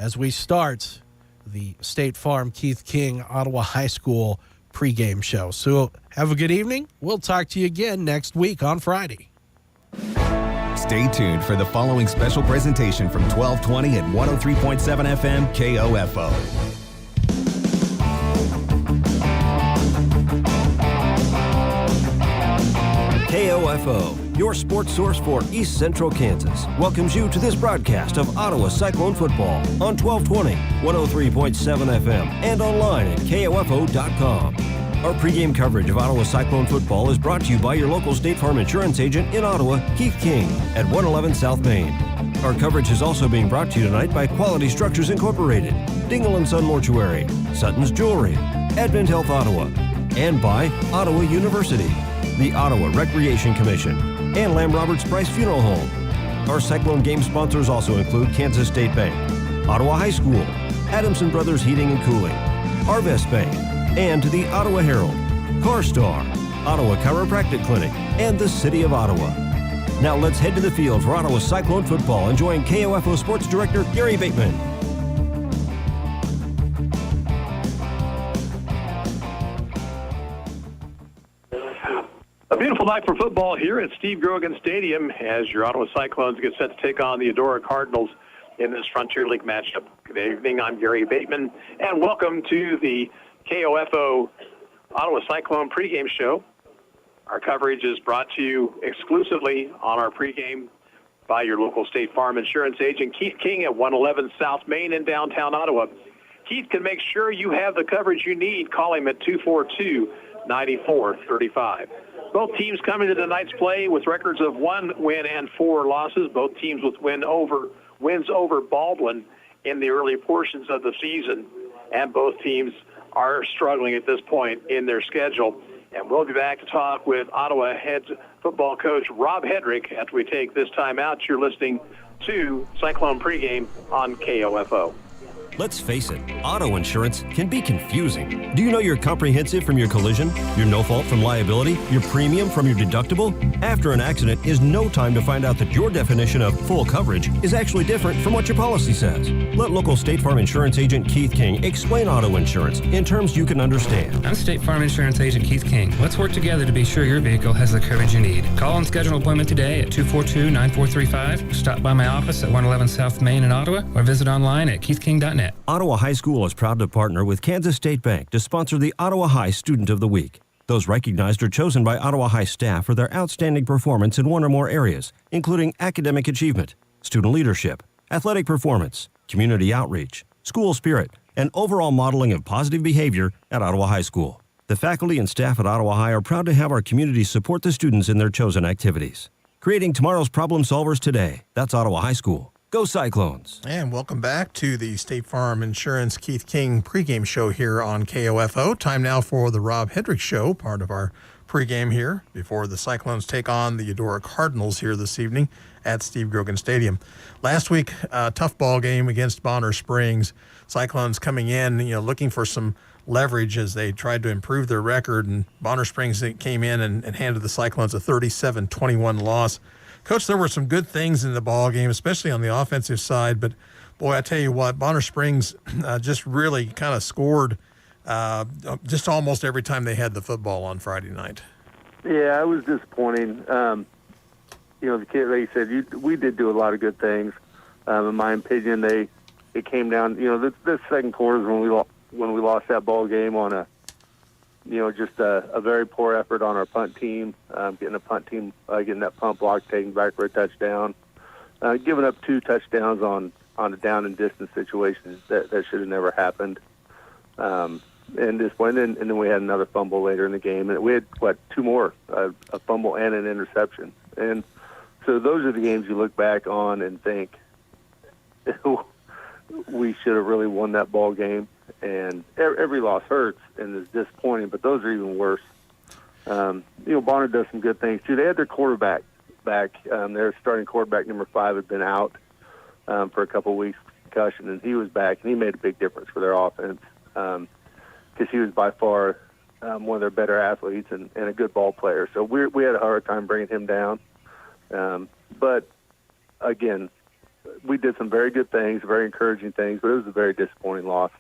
as we start the State Farm Keith King Ottawa High School pregame show. So have a good evening. We'll talk to you again next week on Friday. Stay tuned for the following special presentation from 1220 at 103.7 FM KOFO. KOFO, your sports source for East Central Kansas, welcomes you to this broadcast of Ottawa Cyclone football on 1220, 103.7 FM, and online at KOFO.com. Our pregame coverage of Ottawa Cyclone football is brought to you by your local State Farm insurance agent in Ottawa, Keith King, at 111 South Main. Our coverage is also being brought to you tonight by Quality Structures Incorporated, Dingle & Son Mortuary, Sutton's Jewelry, Advent Health Ottawa, and by Ottawa University, the Ottawa Recreation Commission, and Lamb Roberts Price Funeral Home. Our Cyclone game sponsors also include Kansas State Bank, Ottawa High School, Adamson Brothers Heating and Cooling, Arvest Bank, and the Ottawa Herald, CarStar, Ottawa Chiropractic Clinic, and the City of Ottawa. Now let's head to the field for Ottawa Cyclone football and join KOFO Sports Director Gary Bateman. A beautiful night for football here at Steve Grogan Stadium as your Ottawa Cyclones get set to take on the Eudora Cardinals in this Frontier League matchup. Good evening, I'm Gary Bateman, and welcome to the KOFO Ottawa Cyclone pregame show. Our coverage is brought to you exclusively on our pregame by your local State Farm insurance agent, Keith King, at 111 South Main in downtown Ottawa. Keith can make sure you have the coverage you need. Call him at 242-9435. Both teams come into tonight's play with records of 1 win and 4 losses. Both teams with wins over Baldwin in the early portions of the season, and both teams are struggling at this point in their schedule. And we'll be back to talk with Ottawa head football coach Rob Hedrick after we take this time out. You're listening to Cyclone Pregame on KOFO. Let's face it, auto insurance can be confusing. Do you know your comprehensive from your collision, your no-fault from liability, your premium from your deductible? After an accident is no time to find out that your definition of full coverage is actually different from what your policy says. Let local State Farm insurance agent Keith King explain auto insurance in terms you can understand. I'm State Farm insurance agent Keith King. Let's work together to be sure your vehicle has the coverage you need. Call and schedule an appointment today at 242-9435. Stop by my office at 111 South Main in Ottawa or visit online at keithking.net. Ottawa High School is proud to partner with Kansas State Bank to sponsor the Ottawa High Student of the Week. Those recognized are chosen by Ottawa High staff for their outstanding performance in one or more areas, including academic achievement, student leadership, athletic performance, community outreach, school spirit, and overall modeling of positive behavior at Ottawa High School. The faculty and staff at Ottawa High are proud to have our community support the students in their chosen activities. Creating tomorrow's problem solvers today. That's Ottawa High School. Go Cyclones. And welcome back to the State Farm Insurance Keith King pregame show here on KOFO. Time now for the Rob Hedrick Show, part of our pregame here before the Cyclones take on the Eudora Cardinals here this evening at Steve Grogan Stadium. Last week, a tough ball game against Bonner Springs. Cyclones coming in, looking for some leverage as they tried to improve their record, and Bonner Springs came in and handed the Cyclones a 37-21 loss. Coach, there were some good things in the ball game, especially on the offensive side. But, boy, I tell you what, Bonner Springs just really kind of scored just almost every time they had the football on Friday night. Yeah, it was disappointing. The kid, like you said, we did do a lot of good things. In my opinion, it came down. This second quarter is when we lost that ball game on just a very poor effort on our punt team, getting that punt block taken back for a touchdown, giving up 2 touchdowns on a down and distance situation that should have never happened. And then we had another fumble later in the game, and we had 2 more, a fumble and an interception. And so those are the games you look back on and think we should have really won that ball game. And every loss hurts and is disappointing, but those are even worse. Bonner does some good things, too. They had their quarterback back. Their starting quarterback, number 5, had been out for a couple of weeks with concussion, and he was back, and he made a big difference for their offense because he was by far one of their better athletes and a good ball player. So we had a hard time bringing him down. But, again, we did some very good things, very encouraging things, but it was a very disappointing loss.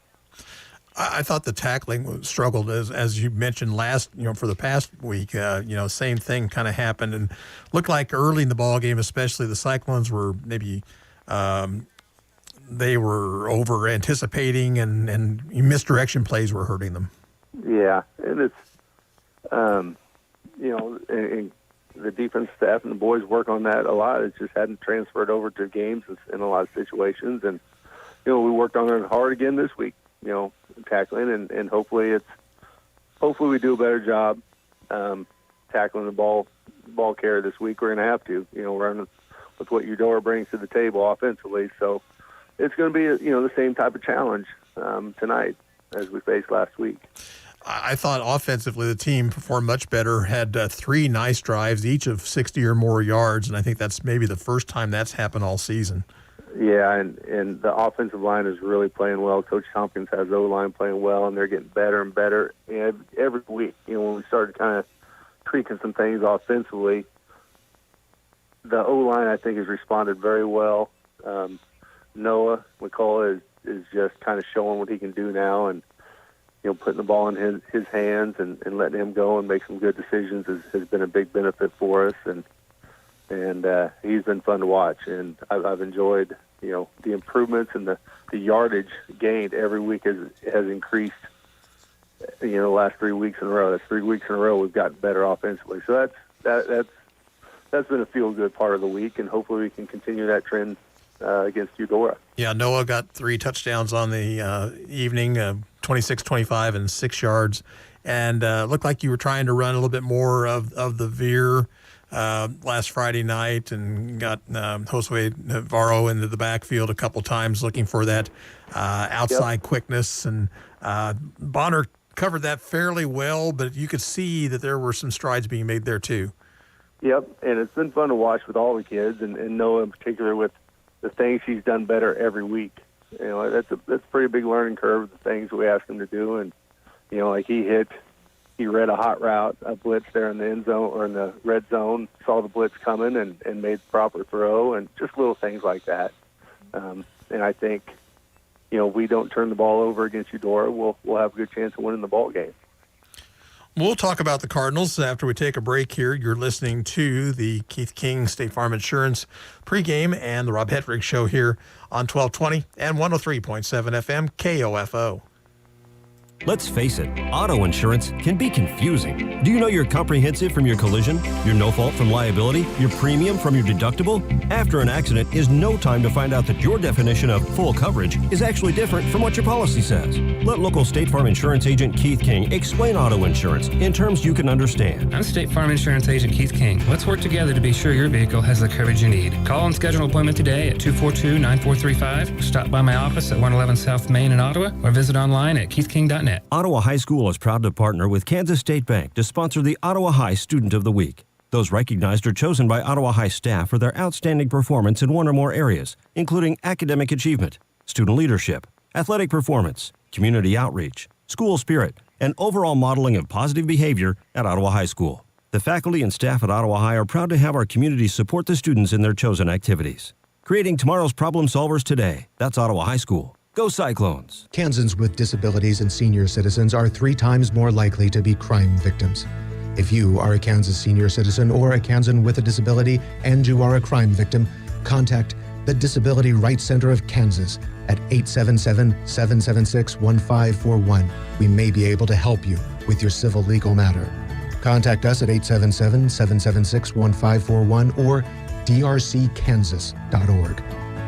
I thought the tackling struggled as you mentioned for the past week. Same thing kind of happened and looked like early in the ball game, especially the Cyclones were maybe they were over anticipating and misdirection plays were hurting them. Yeah, and it's and the defense staff and the boys work on that a lot. It just hadn't transferred over to games in a lot of situations, and we worked on it hard again this week. Tackling and hopefully we do a better job tackling the ball carrier this week. We're going to have to, running with what Eudora brings to the table offensively. So it's going to be the same type of challenge tonight as we faced last week. I thought offensively the team performed much better, had 3 nice drives, each of 60 or more yards, and I think that's maybe the first time that's happened all season. Yeah, and the offensive line is really playing well. Coach Tompkins has the O-line playing well, and they're getting better and better every week. When we started kind of tweaking some things offensively, the O-line, I think, has responded very well. Noah McCullough is just kind of showing what he can do now, and putting the ball in his hands and letting him go and make some good decisions has been a big benefit for us, and he's been fun to watch, and I've enjoyed, the improvements and the yardage gained every week has increased, the last 3 weeks in a row. That's 3 weeks in a row we've gotten better offensively. So that's been a feel-good part of the week, and hopefully we can continue that trend against Eudora. Yeah, Noah got 3 touchdowns on the evening, 26, 25, and 6 yards, and looked like you were trying to run a little bit more of the veer last Friday night, and got Josue Navarro into the backfield a couple times looking for that outside quickness, and Bonner covered that fairly well, but you could see that there were some strides being made there too. Yep, and it's been fun to watch with all the kids, and Noah in particular with the things he's done better every week. That's a pretty big learning curve, the things we ask him to do, and like he read a hot route, a blitz there in the end zone or in the red zone, saw the blitz coming and made the proper throw, and just little things like that. And I think, if we don't turn the ball over against Eudora, we'll have a good chance of winning the ball game. We'll talk about the Cardinals after we take a break here. You're listening to the Keith King State Farm Insurance pregame and the Rob Hettrick Show here on 1220 and 103.7 FM KOFO. Let's face it, auto insurance can be confusing. Do you know your comprehensive from your collision, your no-fault from liability, your premium from your deductible? After an accident is no time to find out that your definition of full coverage is actually different from what your policy says. Let local State Farm Insurance agent Keith King explain auto insurance in terms you can understand. I'm State Farm Insurance agent Keith King. Let's work together to be sure your vehicle has the coverage you need. Call and schedule an appointment today at 242-9435. Stop by my office at 111 South Main in Ottawa, or visit online at keithking.net. Ottawa High School is proud to partner with Kansas State Bank to sponsor the Ottawa High Student of the Week. Those recognized are chosen by Ottawa High staff for their outstanding performance in one or more areas, including academic achievement, student leadership, athletic performance, community outreach, school spirit, and overall modeling of positive behavior at Ottawa High School. The faculty and staff at Ottawa High are proud to have our community support the students in their chosen activities. Creating tomorrow's problem solvers today. That's Ottawa High School. Go Cyclones! Kansans with disabilities and senior citizens are 3 times more likely to be crime victims. If you are a Kansas senior citizen or a Kansan with a disability and you are a crime victim, contact the Disability Rights Center of Kansas at 877-776-1541. We may be able to help you with your civil legal matter. Contact us at 877-776-1541 or drckansas.org.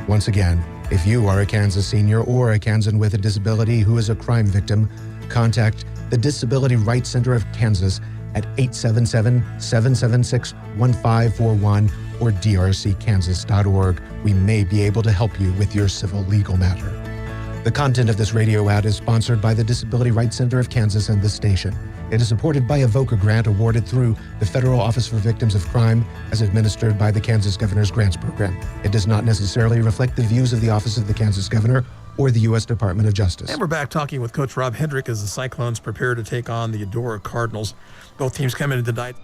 Once again, if you are a Kansas senior or a Kansan with a disability who is a crime victim, contact the Disability Rights Center of Kansas at 877-776-1541 or drckansas.org. We may be able to help you with your civil legal matter. The content of this radio ad is sponsored by the Disability Rights Center of Kansas and this station. It is supported by a VOCA grant awarded through the Federal Office for Victims of Crime as administered by the Kansas Governor's Grants Program. It does not necessarily reflect the views of the Office of the Kansas Governor or the U.S. Department of Justice. And we're back talking with Coach Rob Hendrick as the Cyclones prepare to take on the Eudora Cardinals. Both teams come into tonight.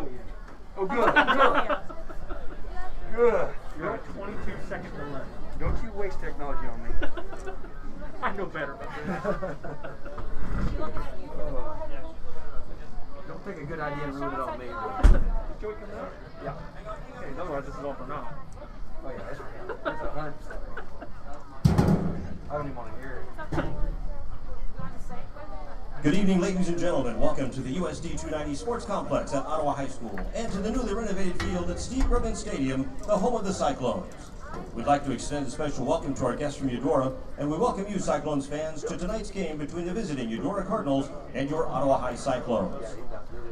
know we have. Oh, good. Good. You're at 22-second delay. Don't you waste technology on me. I know better about that. Don't think a good idea and ruin it on me. Joey coming up? Yeah. Okay, otherwise this is all for naught. Oh, yeah, that's 100%. I don't even want to hear it. Good evening, ladies and gentlemen. Welcome to the USD 290 Sports Complex at Ottawa High School and to the newly renovated field at Steve Grogan Stadium, the home of the Cyclones. We'd like to extend a special welcome to our guests from Eudora, and we welcome you, Cyclones fans, to tonight's game between the visiting Eudora Cardinals and your Ottawa High Cyclones.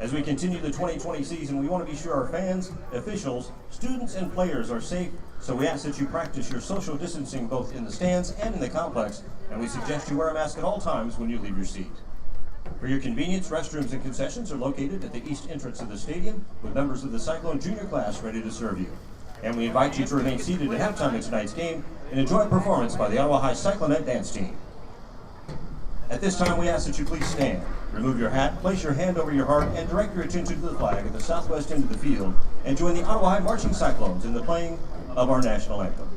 As we continue the 2020 season, we want to be sure our fans, officials, students, and players are safe, so we ask that you practice your social distancing both in the stands and in the complex, and we suggest you wear a mask at all times when you leave your seat. For your convenience, restrooms and concessions are located at the east entrance of the stadium, with members of the Cyclone Junior class ready to serve you. And we invite you to remain seated at halftime of tonight's game and enjoy a performance by the Ottawa High Cyclonette dance team. At this time, we ask that you please stand, remove your hat, place your hand over your heart, and direct your attention to the flag at the southwest end of the field, and join the Ottawa High Marching Cyclones in the playing of our national anthem.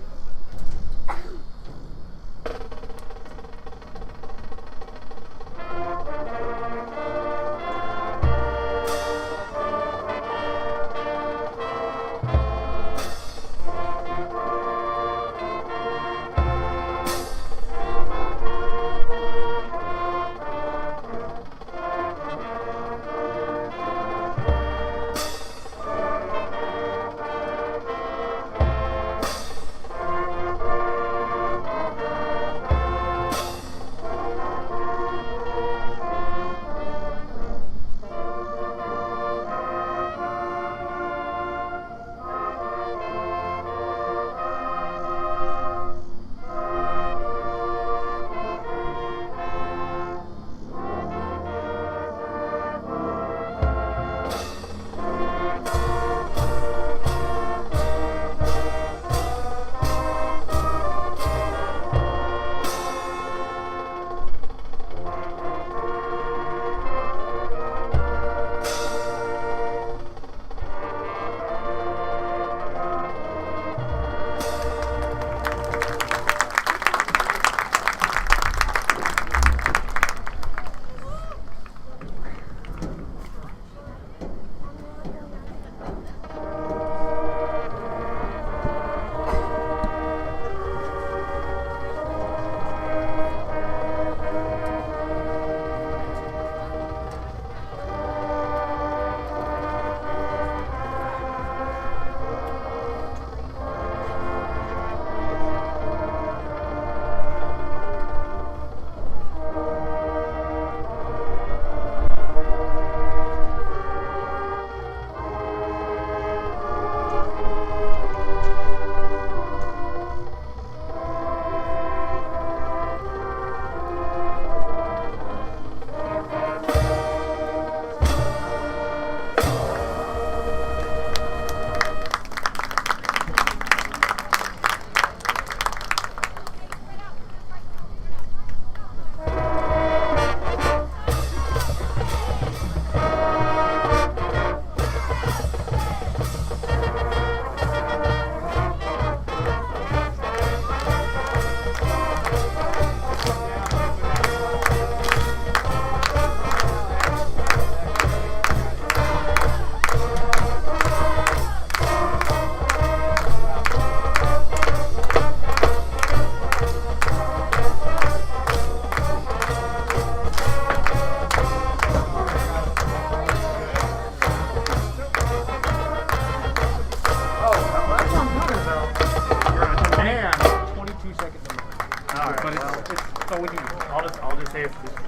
I'll just say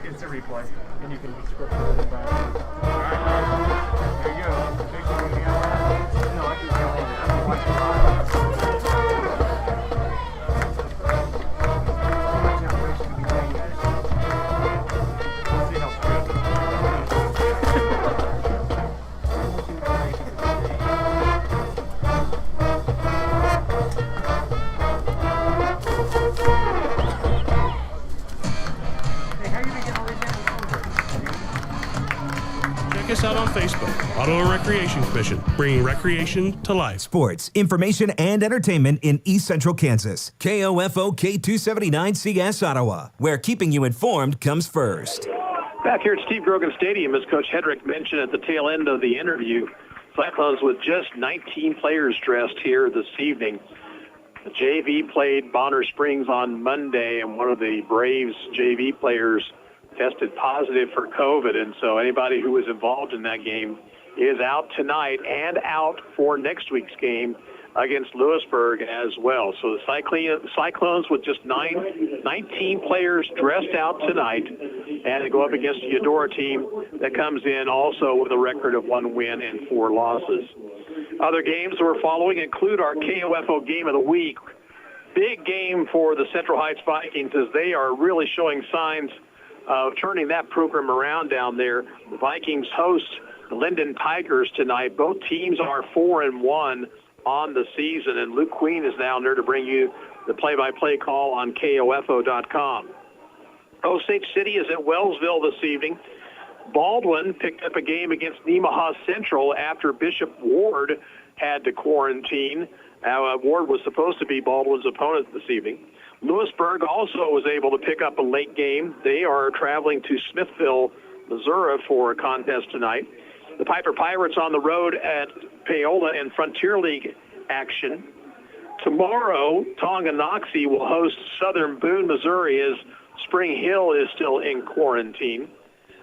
it's a replay, and you can script it back. All right, there you go. Think you're gonna be all right? No, I can go in. I can watch it live. We'll see how out on Facebook. Ottawa Recreation Commission, bringing recreation to life. Sports, information, and entertainment in East Central Kansas. KOFO K279CS Ottawa, where keeping you informed comes first. Back here at Steve Grogan Stadium, as Coach Hedrick mentioned at the tail end of the interview, Cyclones with just 19 players dressed here this evening. The JV played Bonner Springs on Monday, and one of the Braves JV players tested positive for COVID, and so anybody who was involved in that game is out tonight and out for next week's game against Lewisburg as well. So the Cyclones with just 19 players dressed out tonight, and they go up against a Eudora team that comes in also with a record of 1 win and 4 losses. Other games we're following include our KOFO Game of the Week. Big game for the Central Heights Vikings as they are really showing signs of turning that program around down there. The Vikings host the Linden Tigers tonight. Both teams are 4-1 on the season, and Luke Queen is down there to bring you the play-by-play call on KOFO.com. Osage City is at Wellsville this evening. Baldwin picked up a game against Nemaha Central after Bishop Ward had to quarantine. Ward was supposed to be Baldwin's opponent this evening. Lewisburg also was able to pick up a late game. They are traveling to Smithville, Missouri for a contest tonight. The Piper Pirates on the road at Paola and Frontier League action. Tomorrow, Tonganoxie will host Southern Boone, Missouri, as Spring Hill is still in quarantine.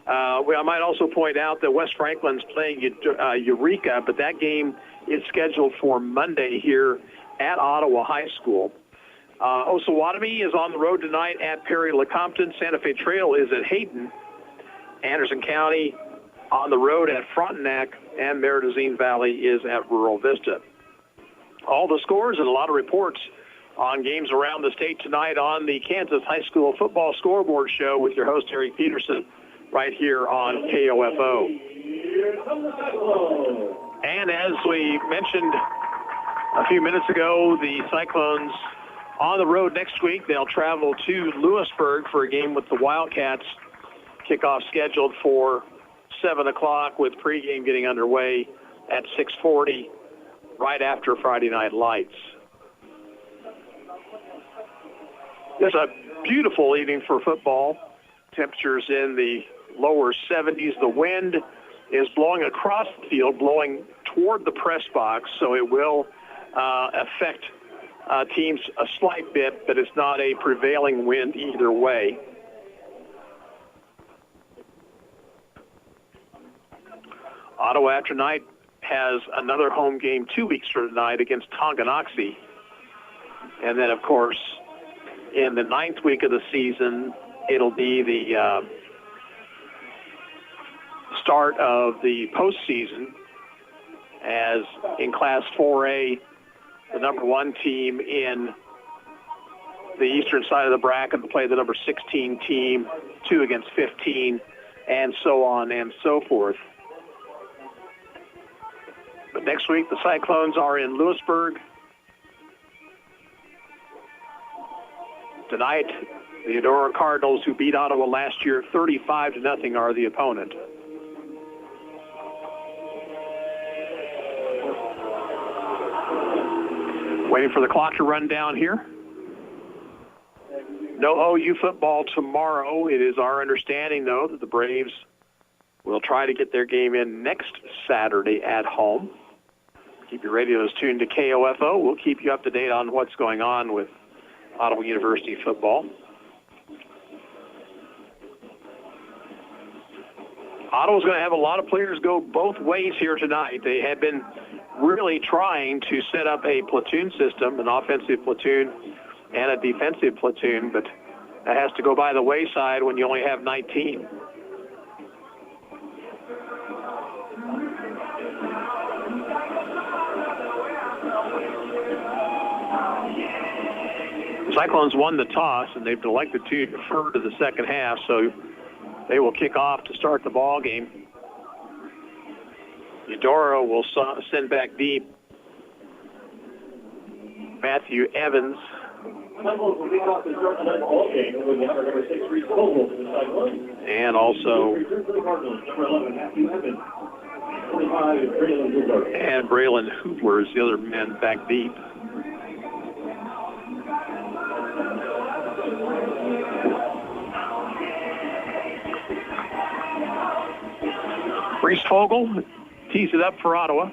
I might also point out that West Franklin's playing Eureka, but that game is scheduled for Monday here at Ottawa High School. Osawatomie is on the road tonight at Perry-Lecompton. Santa Fe Trail is at Hayden. Anderson County on the road at Frontenac, and Meridazine Valley is at Rural Vista. All the scores and a lot of reports on games around the state tonight on the Kansas High School Football Scoreboard Show with your host, Eric Peterson, right here on KOFO. And as we mentioned a few minutes ago, the Cyclones on the road next week. They'll travel to Lewisburg for a game with the Wildcats. Kickoff scheduled for 7 o'clock with pregame getting underway at 6:40 right after Friday Night Lights. It's a beautiful evening for football. Temperatures in the lower 70s. The wind is blowing across the field, blowing toward the press box, so it will affect teams a slight bit, but it's not a prevailing wind either way. Ottawa after night has another home game 2 weeks from tonight against Tonganoxie. And then, of course, in the 9th week of the season, it'll be the start of the postseason, as in Class 4A, the number 1 team in the eastern side of the bracket will play the number 16 team, 2 against 15, and so on and so forth. But next week, the Cyclones are in Lewisburg. Tonight, the Eudora Cardinals, who beat Ottawa last year 35-0, are the opponent. Waiting for the clock to run down here. No OU football tomorrow. It is our understanding, though, that the Braves will try to get their game in next Saturday at home. Keep your radios tuned to KOFO. We'll keep you up to date on what's going on with Ottawa University football. Ottawa's going to have a lot of players go both ways here tonight. They have been really trying to set up a platoon system, an offensive platoon and a defensive platoon, but that has to go by the wayside when you only have 19. Cyclones won the toss, and they've elected to defer to the second half, so they will kick off to start the ball game. Eudora will send back deep. Matthew Evans And also, and Braylon Hoopler is the other man back deep. Reese Fogel tees it up for Ottawa.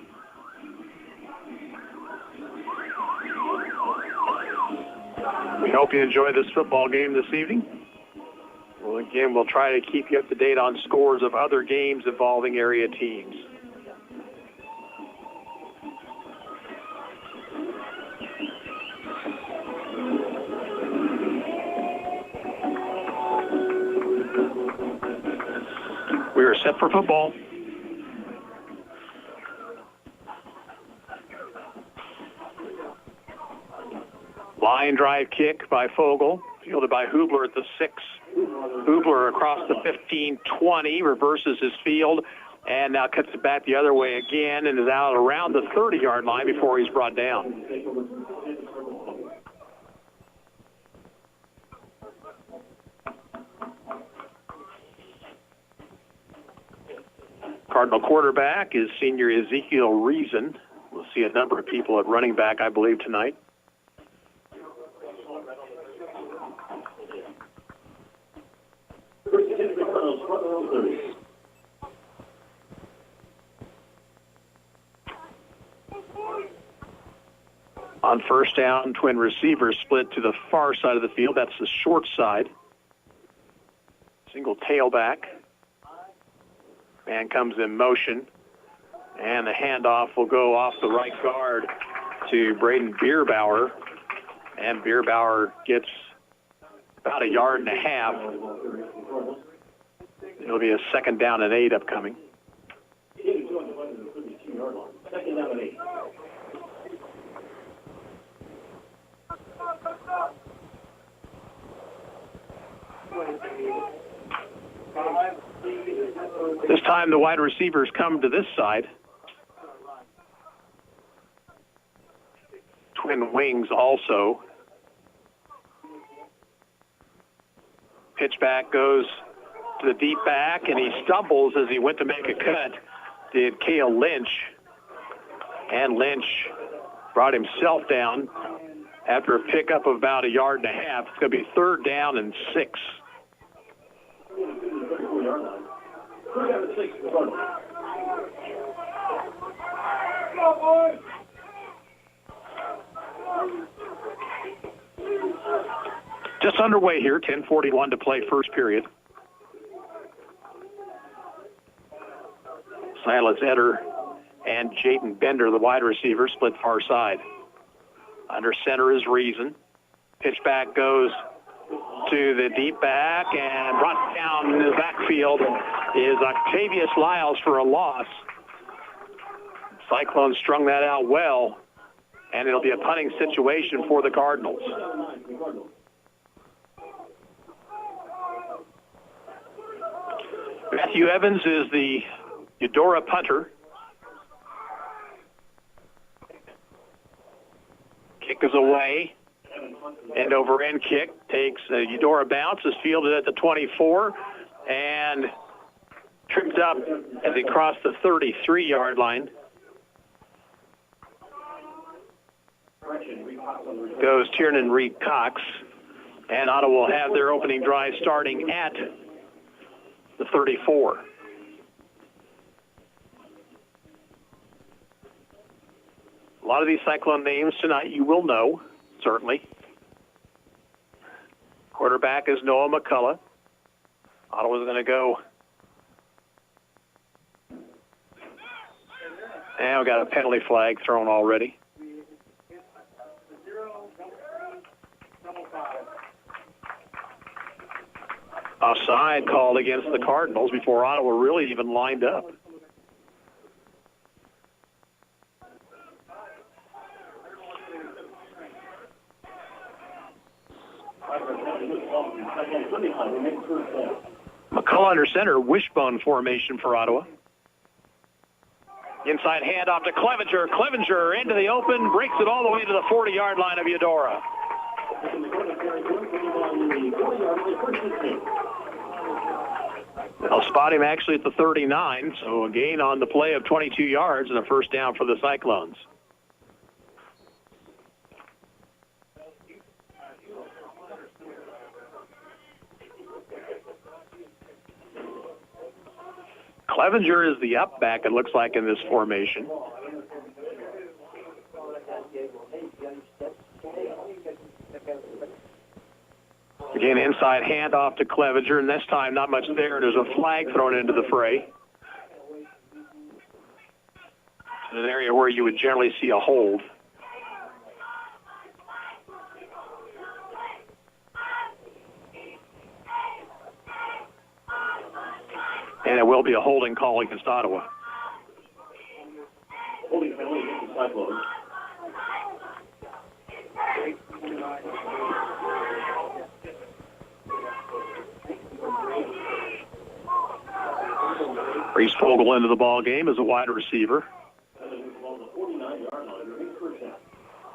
We hope you enjoy this football game this evening. Well, again, we'll try to keep you up to date on scores of other games involving area teams. We are set for football. Line drive kick by Fogel, fielded by Hoopler at the 6. Hoopler across the 15-20, reverses his field, and now cuts it back the other way again and is out around the 30-yard line before he's brought down. Cardinal quarterback is senior Ezekiel Reason. We'll see a number of people at running back, I believe, tonight. On first down, twin receivers split to the far side of the field. That's the short side. Single tailback. Man comes in motion. And the handoff will go off the right guard to Braden Bierbauer. And Bierbauer gets about 1.5 yards. It'll be a 2nd down and 8 upcoming. This time the wide receivers come to this side. Twin wings also. Pitch back goes to the deep back, and he stumbles as he went to make a cut. Did Cale Lynch. And Lynch brought himself down after a pickup of about 1.5 yards. It's going to be 3rd down and 6. Just underway here, 10:41 to play first period. Silas Eder and Jaden Bender, the wide receiver, split far side. Under center is Reason. Pitch back goes to the deep back, and brought down in the backfield is Octavius Lyles for a loss. Cyclones strung that out well, and it'll be a punting situation for the Cardinals. Matthew Evans is the Eudora punter. Kick is away. End over end kick takes a Eudora bounce, is fielded at the 24 and tripped up as he crossed the 33-yard line. Goes Tiernan Reed Cox, and Ottawa will have their opening drive starting at the 34. A lot of these Cyclone names tonight you will know, certainly. Quarterback is Noah McCullough. Ottawa's going to go. And we got a penalty flag thrown already. Offside called against the Cardinals before Ottawa really even lined up. McCullough under center, wishbone formation for Ottawa. Inside handoff to Clevenger. Clevenger into the open, breaks it all the way to the 40-yard line of Eudora. They'll spot him actually at the 39, so a gain on the play of 22 yards and a first down for the Cyclones. Clevenger is the up back, it looks like, in this formation. Again, inside handoff to Clevenger, and this time not much there. There's a flag thrown into the fray. In an area where you would generally see a hold. And it will be a holding call against Ottawa. Holding penalty against the Cyclones. Reese Fogle into the ball game as a wide receiver.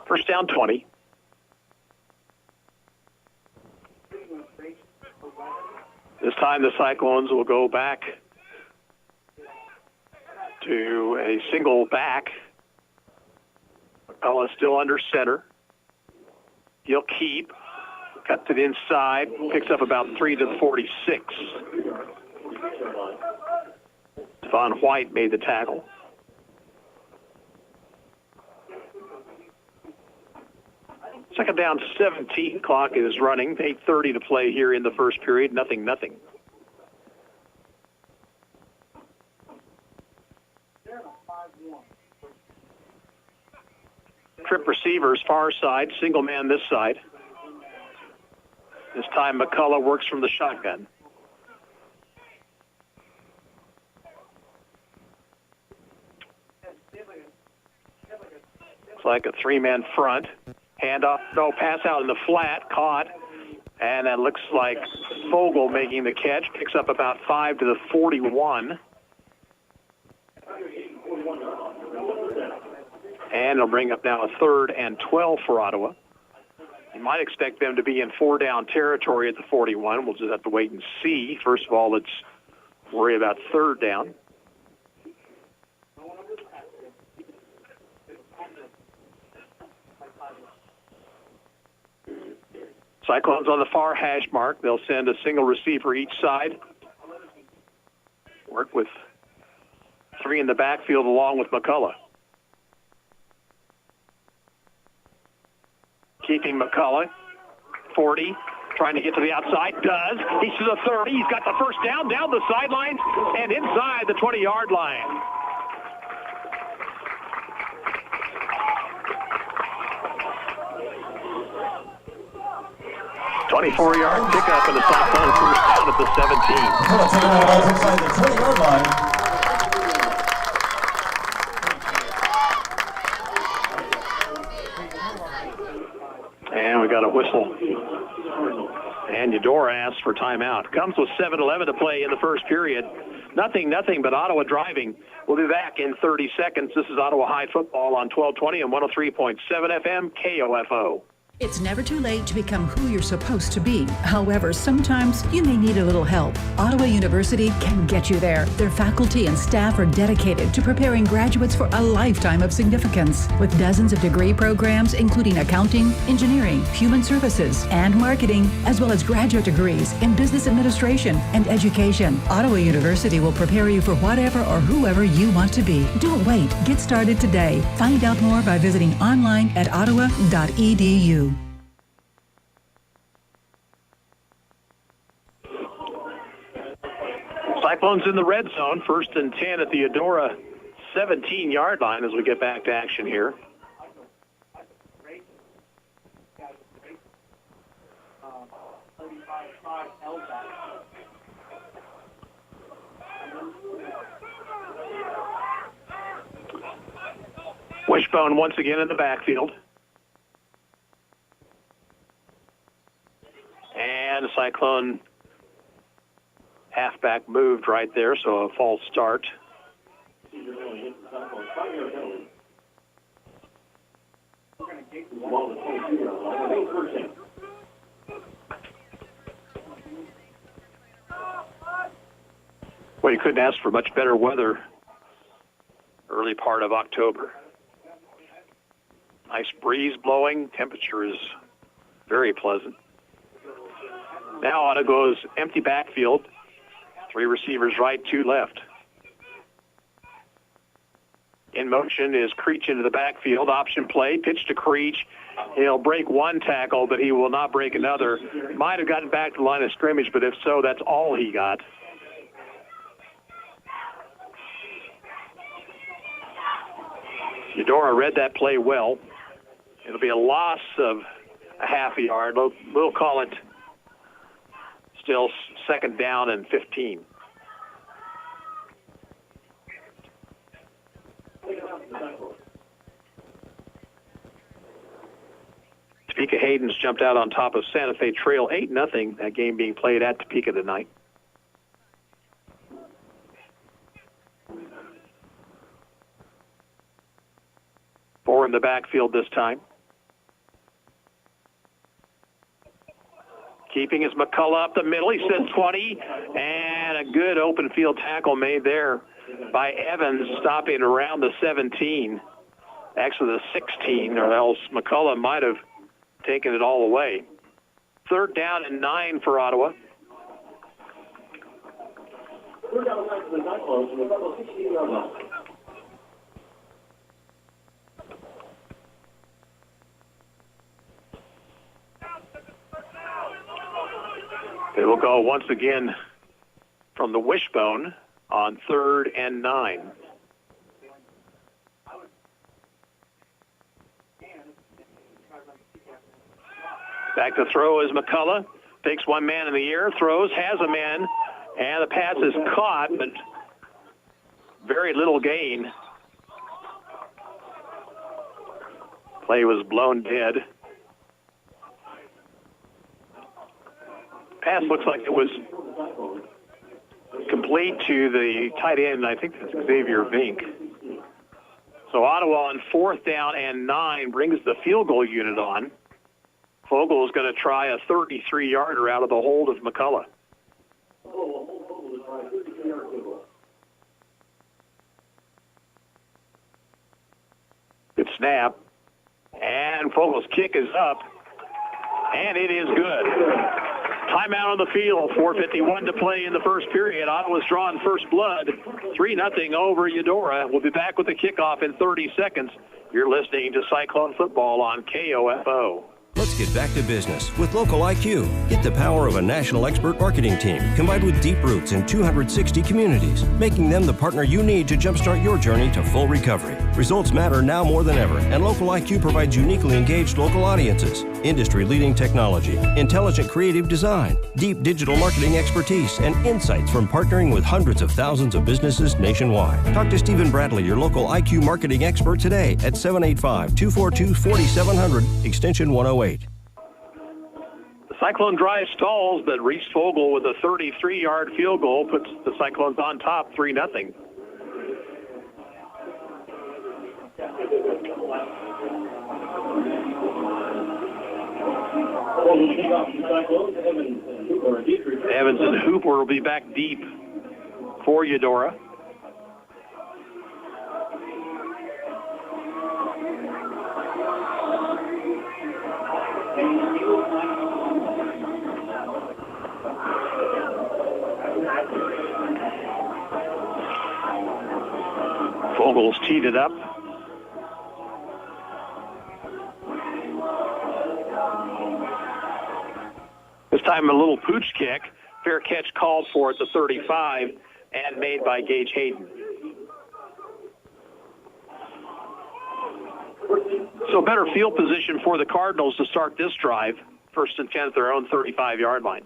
First down 20. This time the Cyclones will go back to a single back. McCullough still under center. He'll keep. Cut to the inside. Picks up about 3 to the 46. Von White made the tackle. Second down 17. Clock is running. 8:30 to play here in the first period. Nothing. Trip receivers far side. Single man this side. This time McCullough works from the shotgun. Looks like a three-man front. Handoff, no, pass out in the flat, caught. And that looks like Fogle making the catch. Picks up about 5 to the 41. And it'll bring up now a 3rd and 12 for Ottawa. You might expect them to be in 4-down territory at the 41. We'll just have to wait and see. First of all, let's worry about 3rd down. Cyclones on the far hash mark. They'll send a single receiver each side. Work with 3 in the backfield along with McCullough. Keeping McCullough. 40. Trying to get to the outside. Does. He's to the 30. He's got the first down the sidelines and inside the 20-yard line. ...24-yard pickup in the Cyclones first down at the 17. Inside the 20-yard line. And we got a whistle. And Eudora asks for timeout. Comes with 7:11 to play in the first period. Nothing, but Ottawa driving. We'll be back in 30 seconds. This is Ottawa High Football on 1220 and 103.7 FM KOFO. It's never too late to become who you're supposed to be. However, sometimes you may need a little help. Ottawa University can get you there. Their faculty and staff are dedicated to preparing graduates for a lifetime of significance. With dozens of degree programs, including accounting, engineering, human services, and marketing, as well as graduate degrees in business administration and education, Ottawa University will prepare you for whatever or whoever you want to be. Don't wait. Get started today. Find out more by visiting online at ottawa.edu. Cyclones in the red zone, 1st and 10 at the Eudora 17-yard line as we get back to action here. Wishbone once again in the backfield. And the Cyclone halfback moved right there, so a false start. you couldn't ask for much better weather early part of October. Nice breeze blowing. Temperature is very pleasant. Now Otto goes empty backfield. 3 receivers right, 2 left. In motion is Creech into the backfield. Option play, pitch to Creech. He'll break 1 tackle, but he will not break another. Might have gotten back to the line of scrimmage, but if so, that's all he got. Eudora read that play well. It'll be a loss of a half a yard. We'll call it still 2nd down and 15. Topeka Hayden's jumped out on top of Santa Fe Trail 8-0. That game being played at Topeka tonight. Four in the backfield this time. Keeping his McCullough up the middle. He said 20, and a good open field tackle made there by Evans, stopping around the 17. Actually, the 16, or else McCullough might have taken it all away. 3rd down and 9 for Ottawa. They will go once again from the wishbone on 3rd and 9. Back to throw is McCullough. Takes 1 man in the air, throws, has a man, and the pass is caught, but very little gain. Play was blown dead. Pass looks like it was complete to the tight end. I think that's Xavier Vink. So Ottawa on 4th down and 9 brings the field goal unit on. Fogel is going to try a 33-yarder out of the hold of McCullough. Good snap. And Fogel's kick is up. And it is good. Timeout on the field. 4:51 to play in the first period. Ottawa's drawing first blood. 3-0 over Eudora. We'll be back with the kickoff in 30 seconds. You're listening to Cyclone Football on KOFO. Let's get back to business with Local IQ. Get the power of a national expert marketing team combined with deep roots in 260 communities, making them the partner you need to jumpstart your journey to full recovery. Results matter now more than ever, and Local IQ provides uniquely engaged local audiences, industry-leading technology, intelligent creative design, deep digital marketing expertise, and insights from partnering with hundreds of thousands of businesses nationwide. Talk to Stephen Bradley, your Local IQ marketing expert, today at 785-242-4700, extension 108. The Cyclone drive stalls, but Reese Fogel with a 33-yard field goal puts the Cyclones on top 3-0. Evans and Hooper will be back deep for Eudora. Fogel's teed it up. This time a little pooch kick. Fair catch called for at the 35 and made by Gage Hayden. So better field position for the Cardinals to start this drive. 1st and 10 at their own 35-yard line.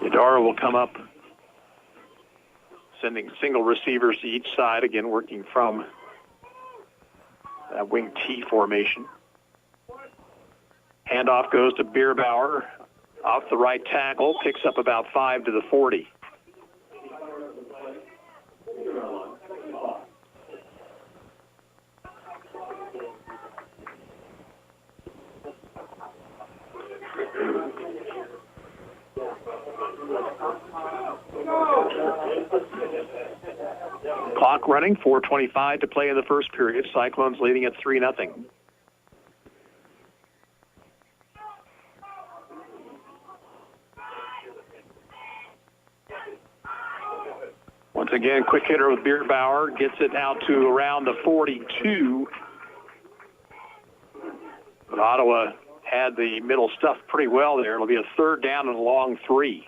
Eudora will come up, sending single receivers to each side, again working from that wing T formation. Handoff goes to Bierbauer. off the right tackle, picks up about 5 to the 40. Clock running, 4:25 to play in the first period. Cyclones leading at 3-0. Once again, quick hitter with Bierbauer, gets it out to around the 42. But Ottawa had the middle stuff pretty well there. It'll be a 3rd down and a long 3.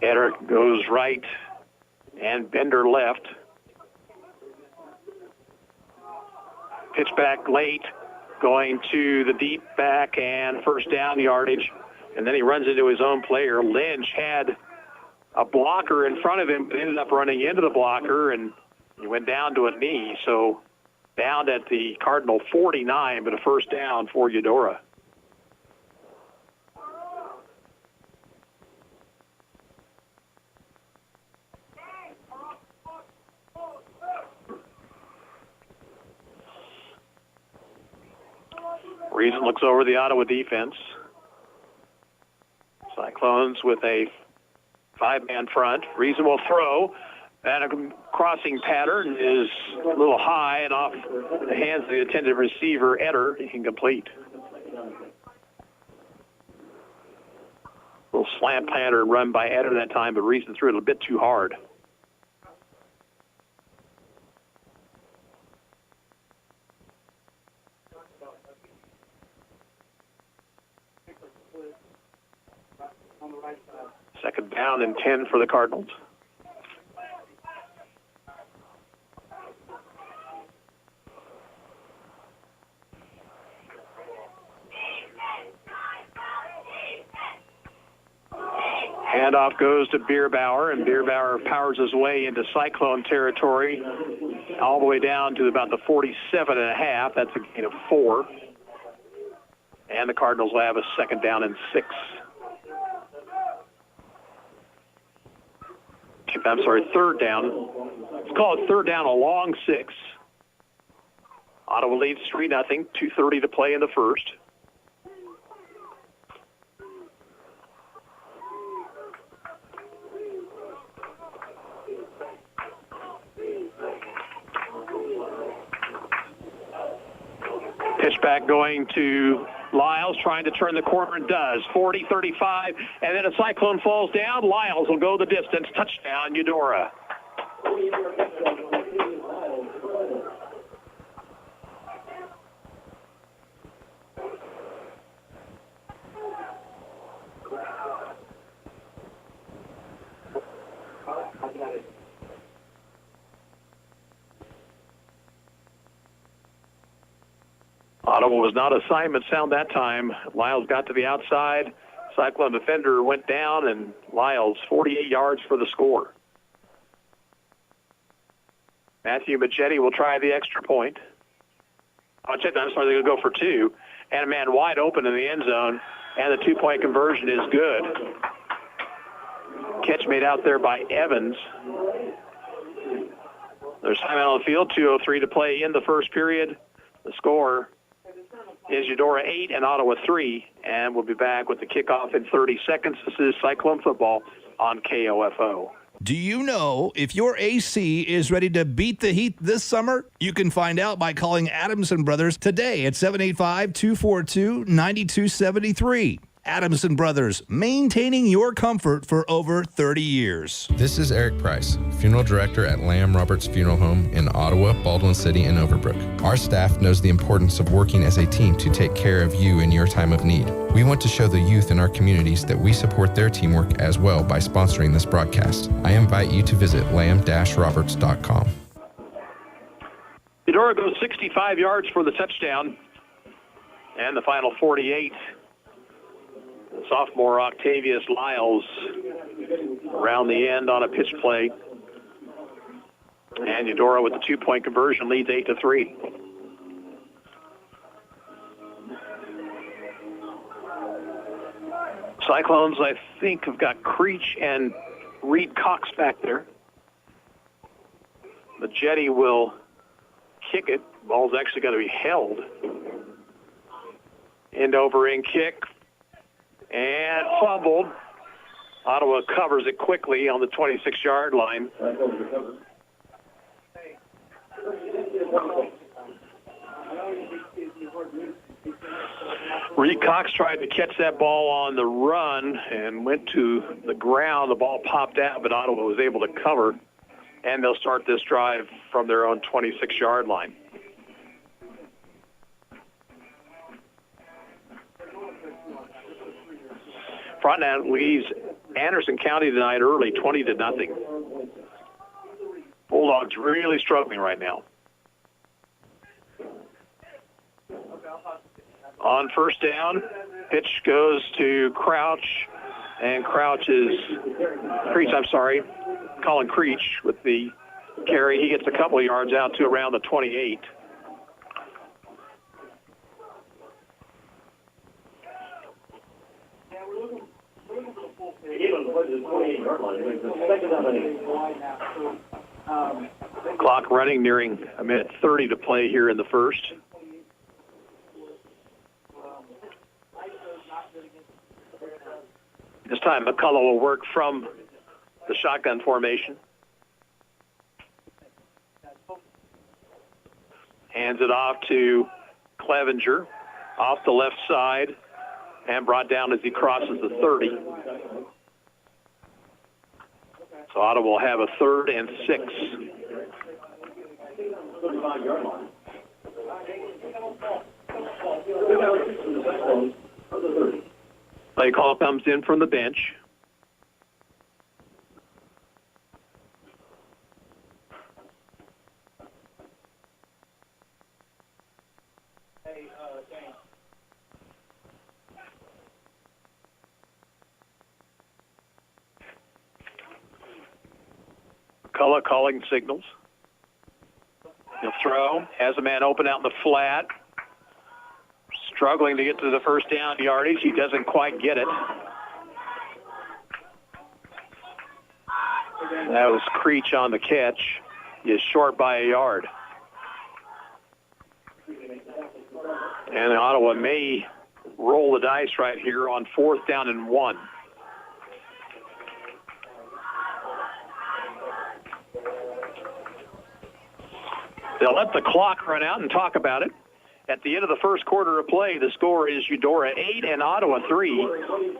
Etter goes right and Bender left. Pitch back late, going to the deep back and first down yardage. And then he runs into his own player. Lynch had a blocker in front of him, but ended up running into the blocker, and he went down to a knee. So down at the Cardinal 49, but a first down for Eudora. Reason looks over the Ottawa defense. Cyclones with a 5-man front. Reason will throw. And a crossing pattern is a little high and off the hands of the intended receiver, Etter, incomplete. A little slant pattern run by Etter that time, but Reason threw it a bit too hard. Second down and 10 for the Cardinals. Handoff goes to Bierbauer, and Bierbauer powers his way into Cyclone territory all the way down to about the 47.5. That's a gain of 4. And the Cardinals will have a second down and 6. I'm sorry, third down. Let's call it third down, a long 6. Ottawa leads 3-0, 2:30 to play in the first. Pitch back going to Lyles, trying to turn the corner, and does. 40, 35, and then a Cyclone falls down. Lyles will go the distance. Touchdown, Eudora. Ottawa was not assignment sound that time. Lyles got to the outside. Cyclone defender went down, and Lyles 48 yards for the score. Matthew Machetti will try the extra point. I'm sorry, they're going to go for 2. And a man wide open in the end zone, and the 2-point conversion is good. Catch made out there by Evans. There's time out on the field, 2:03 to play in the first period. The score is Eudora 8 and Ottawa 3, and we'll be back with the kickoff in 30 seconds. This is Cyclone football on KOFO. Do you know if your AC is ready to beat the heat this summer? You can find out by calling Adamson Brothers today at 785-242-9273. Adamson Brothers, maintaining your comfort for over 30 years. This is Eric Price, Funeral Director at Lamb Roberts Funeral Home in Ottawa, Baldwin City, and Overbrook. Our staff knows the importance of working as a team to take care of you in your time of need. We want to show the youth in our communities that we support their teamwork as well by sponsoring this broadcast. I invite you to visit lamb-roberts.com. Eudora goes 65 yards for the touchdown, and the final 48 Sophomore Octavius Lyles around the end on a pitch play. And Eudora with the 2-point conversion leads 8-3. Cyclones, I think, have got Creech and Reed Cox back there. The Jetty will kick it. Ball's actually going to be held. End over end kick. And fumbled. Ottawa covers it quickly on the 26-yard line. Reed Cox tried to catch that ball on the run and went to the ground. The ball popped out, but Ottawa was able to cover. And they'll start this drive from their own 26-yard line. Frontenac leads Anderson County tonight early, 20-0. Bulldogs really struggling right now. On first down, pitch goes to Crouch, and Colin Creech with the carry. He gets a couple of yards out to around the 28. Clock running, nearing a minute 30 to play here in the first. This time McCullough will work from the shotgun formation. Hands it off to Clevenger off the left side and brought down as he crosses the 30. So Ottawa will have a 3rd and 6. Play call comes in from the bench. McCullough calling signals. He'll throw. Has a man open out in the flat. Struggling to get to the first down yardage. He doesn't quite get it. That was Creech on the catch. He is short by a yard. And Ottawa may roll the dice right here on 4th down and 1. They'll let the clock run out and talk about it. At the end of the first quarter of play, the score is Eudora 8 and Ottawa 3.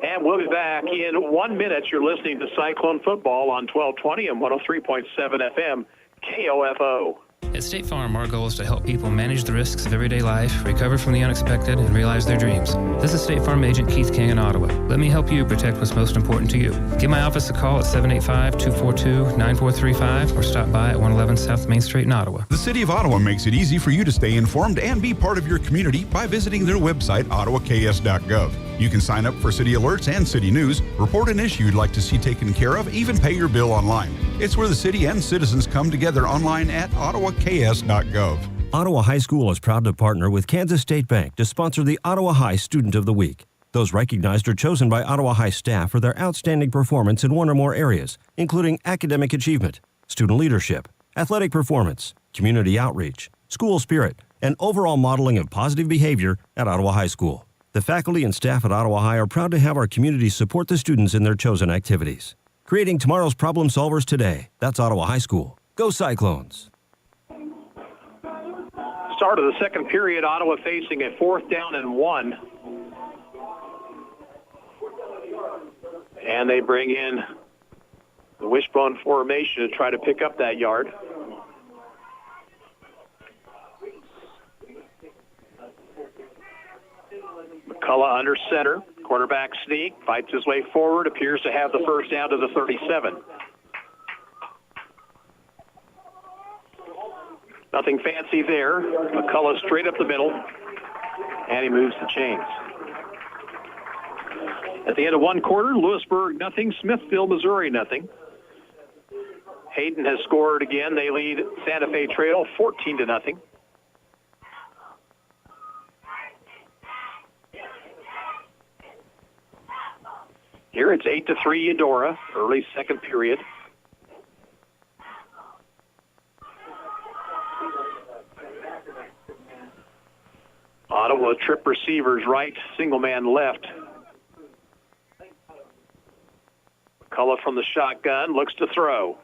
And we'll be back in 1 minute. You're listening to Cyclone Football on 1220 and 103.7 FM, KOFO. At State Farm, our goal is to help people manage the risks of everyday life, recover from the unexpected, and realize their dreams. This is State Farm Agent Keith King in Ottawa. Let me help you protect what's most important to you. Give my office a call at 785-242-9435 or stop by at 111 South Main Street in Ottawa. The City of Ottawa makes it easy for you to stay informed and be part of your community by visiting their website, ottawaks.gov. You can sign up for city alerts and city news, report an issue you'd like to see taken care of, even pay your bill online. It's where the city and citizens come together online at ottawaks.gov. Ottawa High School is proud to partner with Kansas State Bank to sponsor the Ottawa High Student of the Week. Those recognized are chosen by Ottawa High staff for their outstanding performance in one or more areas, including academic achievement, student leadership, athletic performance, community outreach, school spirit, and overall modeling of positive behavior at Ottawa High School. The faculty and staff at Ottawa High are proud to have our community support the students in their chosen activities. Creating tomorrow's problem solvers today. That's Ottawa High School. Go Cyclones! Start of the second period, Ottawa facing a 4th down and 1. And they bring in the wishbone formation to try to pick up that yard. McCullough under center. Quarterback sneak, fights his way forward, appears to have the first down to the 37. Nothing fancy there. McCullough straight up the middle, and he moves the chains. At the end of one quarter, Lewisburg nothing, Smithfield, Missouri nothing. Hayden has scored again. They lead Santa Fe Trail 14-0. Here it's 8-3 Eudora, early second period. Ottawa trip receivers right, single man left. McCullough from the shotgun, looks to throw.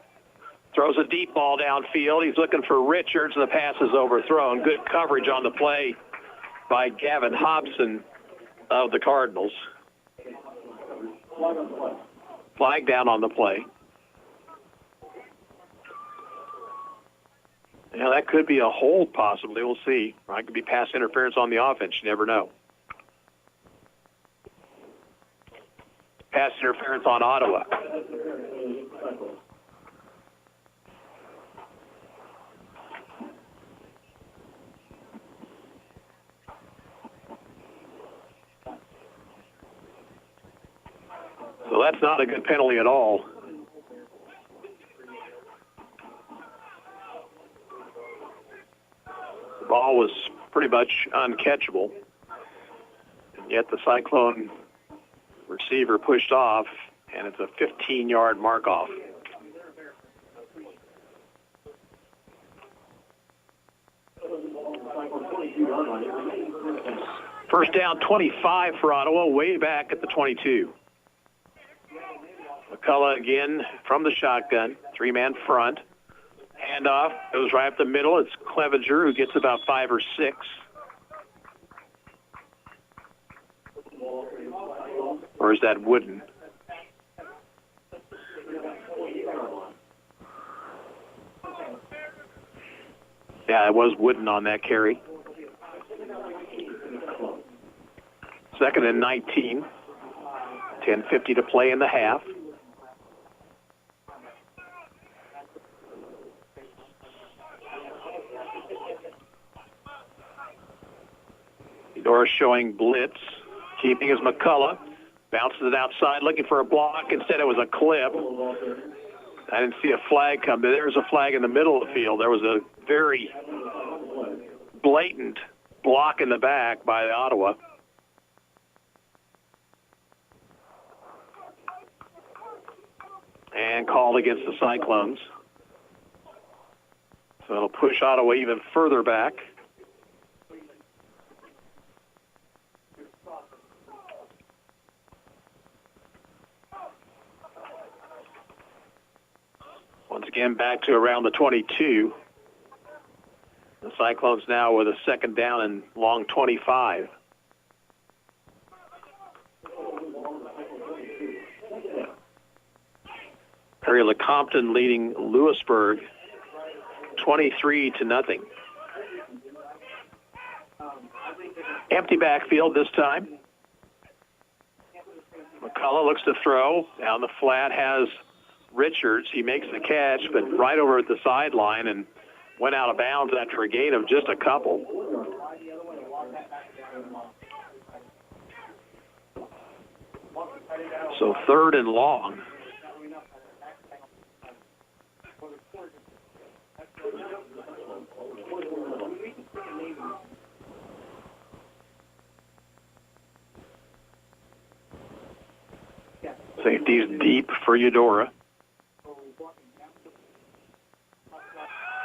Throws a deep ball downfield. He's looking for Richards, and the pass is overthrown. Good coverage on the play by Gavin Hobson of the Cardinals. Flag down on the play. Yeah, that could be a hold possibly. We'll see. Or it could be pass interference on the offense. You never know. Pass interference on Ottawa. So that's not a good penalty at all. The ball was pretty much uncatchable. And yet the Cyclone receiver pushed off, and it's a 15-yard mark-off. First down 25 for Ottawa, way back at the 22. McCullough again from the shotgun, three-man front. Handoff goes right up the middle. It's Clevenger who gets about 5 or 6. Or is that Wooden? Yeah, it was Wooden on that carry. 2nd and 19. 10:50 to play in the half. Eudora showing blitz. Keeping is McCullough. Bounces it outside, looking for a block. Instead, it was a clip. I didn't see a flag come. There's a flag in the middle of the field. There was a very blatant block in the back by Ottawa. And called against the Cyclones. So it'll push Ottawa even further back. Once again, back to around the 22. The Cyclones now with a 2nd down and long 25. Perry Lecompton leading Lewisburg 23-0. Empty backfield this time. McCullough looks to throw. Down the flat has Richards. He makes the catch, but right over at the sideline and went out of bounds after a gain of just a couple. So 3rd and long. Safety's deep for Eudora.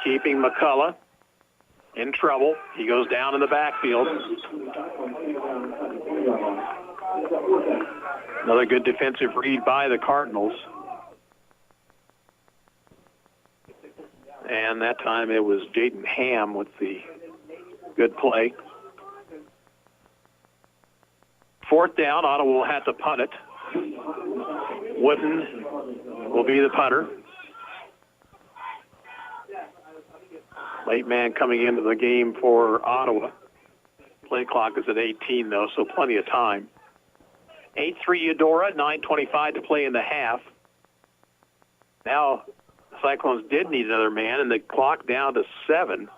Keeping McCullough in trouble. He goes down in the backfield. Another good defensive read by the Cardinals. And that time it was Jaden Ham with the good play. 4th down, Ottawa will have to punt it. Wooden will be the punter. Late man coming into the game for Ottawa. Play clock is at 18, though, so plenty of time. 8-3 Eudora, 9:25 to play in the half. Now, the Cyclones did need another man, and the clock down to 7.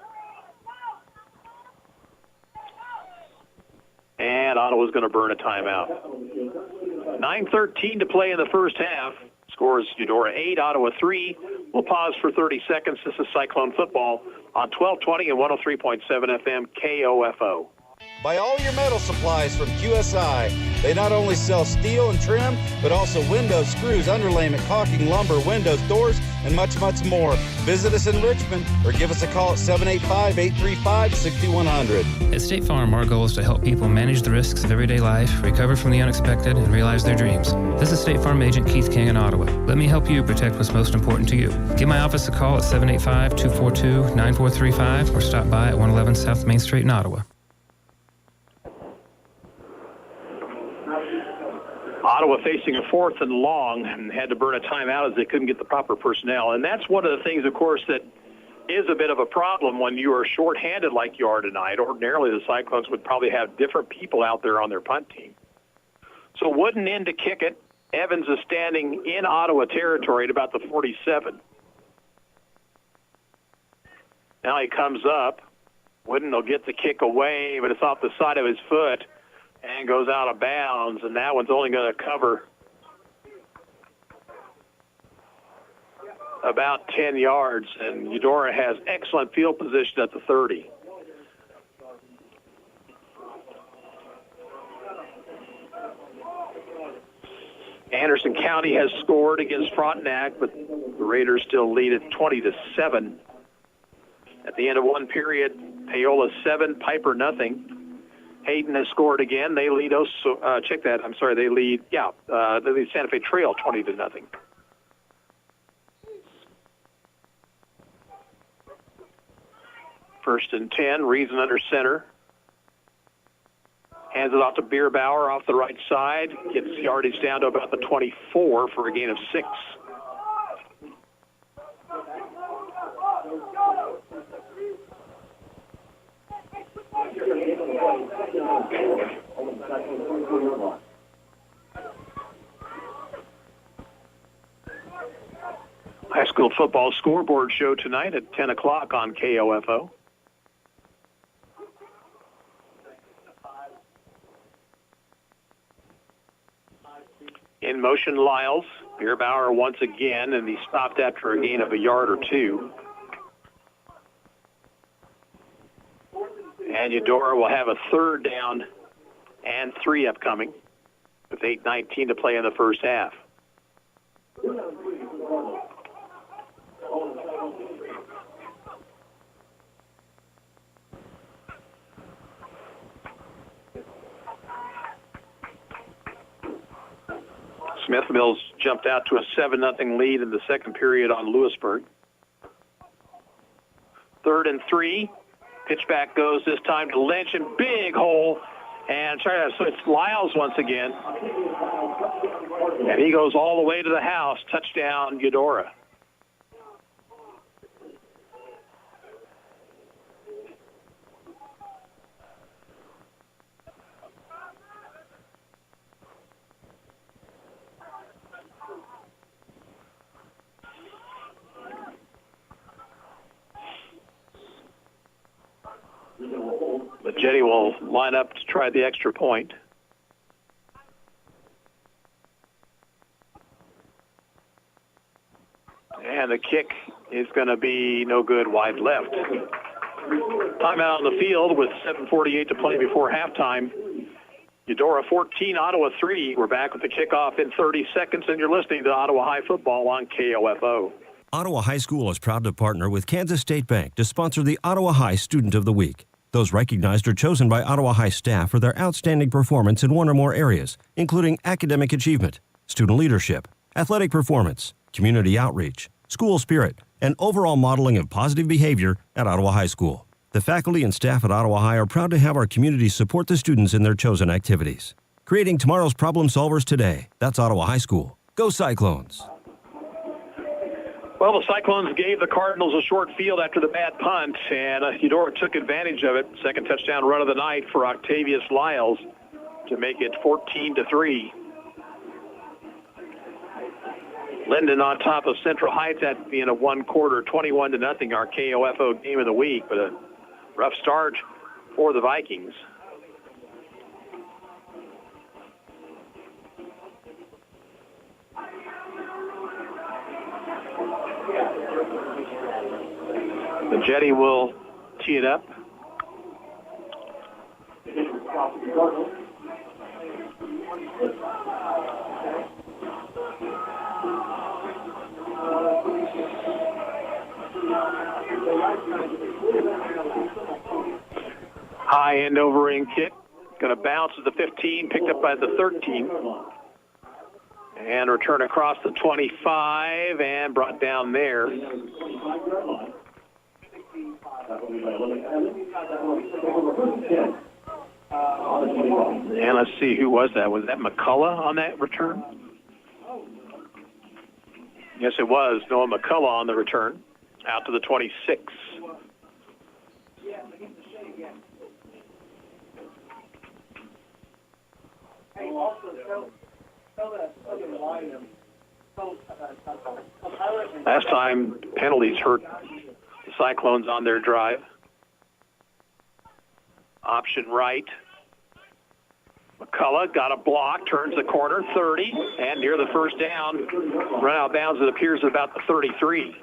And Ottawa's going to burn a timeout. 9:13 to play in the first half. Scores Eudora 8, Ottawa 3. We'll pause for 30 seconds. This is Cyclone football on 1220 and 103.7 FM KOFO. Buy all your metal supplies from QSI. They not only sell steel and trim, but also windows, screws, underlayment, caulking, lumber, windows, doors, and much, much more. Visit us in Richmond or give us a call at 785-835-6100. At State Farm, our goal is to help people manage the risks of everyday life, recover from the unexpected, and realize their dreams. This is State Farm Agent Keith King in Ottawa. Let me help you protect what's most important to you. Give my office a call at 785-242-9435 or stop by at 111 South Main Street in Ottawa. Ottawa facing a 4th and long and had to burn a timeout as they couldn't get the proper personnel. And that's one of the things, of course, that is a bit of a problem when you are shorthanded like you are tonight. Ordinarily, the Cyclones would probably have different people out there on their punt team. So Wooden in to kick it. Evans is standing in Ottawa territory at about the 47. Now he comes up. Wooden will get the kick away, but it's off the side of his foot and goes out of bounds, and that one's only going to cover about 10 yards, and Eudora has excellent field position at the 30. Anderson County has scored against Frontenac, but the Raiders still lead at 20-7. At the end of one period, Paola 7, Piper nothing. Hayden has scored again. They lead us. Check that. I'm sorry. They lead. They lead Santa Fe Trail 20-0. First and 10. Reason under center. Hands it off to Bierbauer off the right side. Gets yardage down to about the 24 for a gain of 6. High school football scoreboard show tonight at 10 o'clock on KOFO. In motion, Lyles. Bierbauer once again, and he stopped after a gain of a yard or two. And Eudora will have a 3rd down and 3 upcoming with 8:19 to play in the first half. Smith Mills jumped out to a 7-0 lead in the second period on Lewisburg. 3rd and 3. Pitch back goes this time to Lynch, and big hole. And so it's Lyles once again. And he goes all the way to the house. Touchdown, Eudora. But Jetty will line up to try the extra point. And the kick is going to be no good, wide left. Timeout on the field with 7:48 to play before halftime. Eudora 14, Ottawa 3. We're back with the kickoff in 30 seconds, and you're listening to Ottawa High Football on KOFO. Ottawa High School is proud to partner with Kansas State Bank to sponsor the Ottawa High Student of the Week. Those recognized are chosen by Ottawa High staff for their outstanding performance in one or more areas, including academic achievement, student leadership, athletic performance, community outreach, school spirit, and overall modeling of positive behavior at Ottawa High School. The faculty and staff at Ottawa High are proud to have our community support the students in their chosen activities. Creating tomorrow's problem solvers today. That's Ottawa High School. Go Cyclones! Well, the Cyclones gave the Cardinals a short field after the bad punt, and Eudora took advantage of it. Second touchdown run of the night for Octavius Lyles to make it 14-3. Linden on top of Central Heights at the end of one quarter, 21-0, our KOFO game of the week, but a rough start for the Vikings. And Jetty will tee it up. High end over in kick. Going to bounce to the 15, picked up by the 13. And return across the 25 and brought down there. And let's see, who was that? Was that McCullough on that return? Yes, it was. Noah McCullough on the return. Out to the 26. Last time, penalties hurt the Cyclones on their drive. Option right. McCullough got a block, turns the corner, 30, and near the first down. Run out of bounds, it appears at about the 33.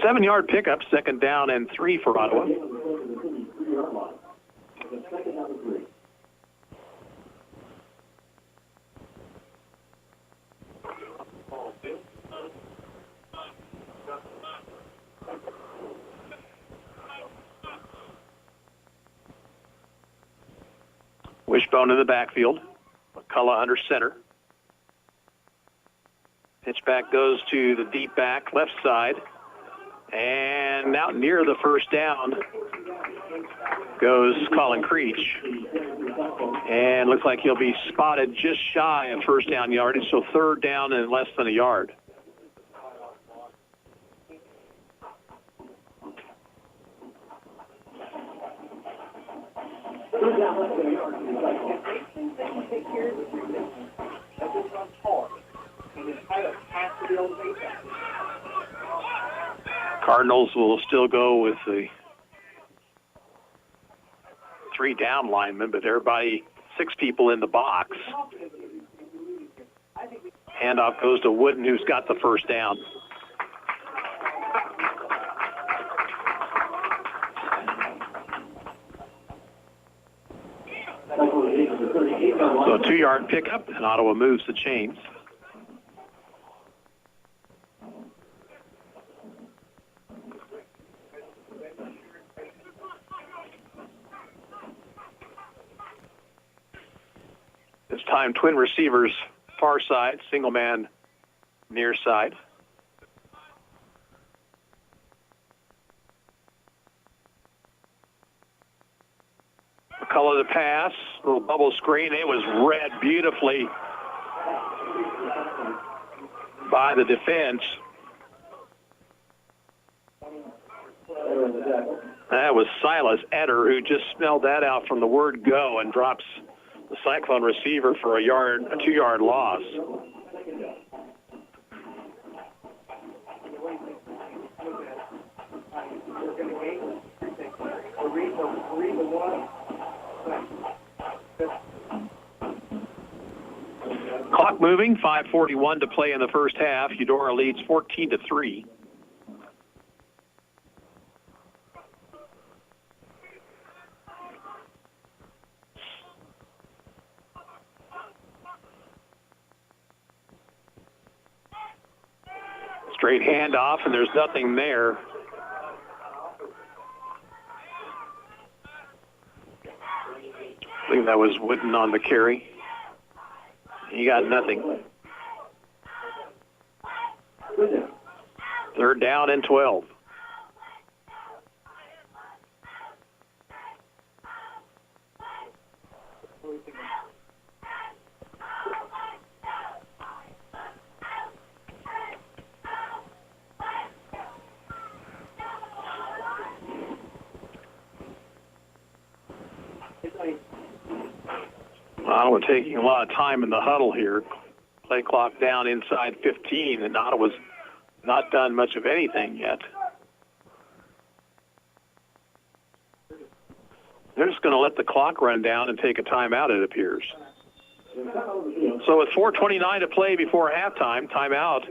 Seven-yard pickup, second down and 3 for Ottawa. Wishbone in the backfield. McCullough under center. Pitchback goes to the deep back, left side. And out near the first down goes Colin Creech. And looks like he'll be spotted just shy of first down yardage, so third down and less than a yard. Cardinals will still go with the 3 down linemen, but everybody, 6 people in the box. Handoff goes to Wooden, who's got the first down. So a 2-yard pickup, and Ottawa moves the chains. This time, twin receivers, far side, single man, near side. McCullough to pass, little bubble screen. It was read beautifully by the defense. That was Silas Etter, who just smelled that out from the word go and drops the Cyclone receiver for a 2-yard loss. Clock moving, 5:41 to play in the first half. Eudora leads 14-3. Straight handoff, and there's nothing there. I believe that was Wooden on the carry. He got nothing. Third down and 12. Ottawa taking a lot of time in the huddle here. Play clock down inside 15, and Ottawa's not done much of anything yet. They're just going to let the clock run down and take a timeout, it appears. So with 4:29 to play before halftime, timeout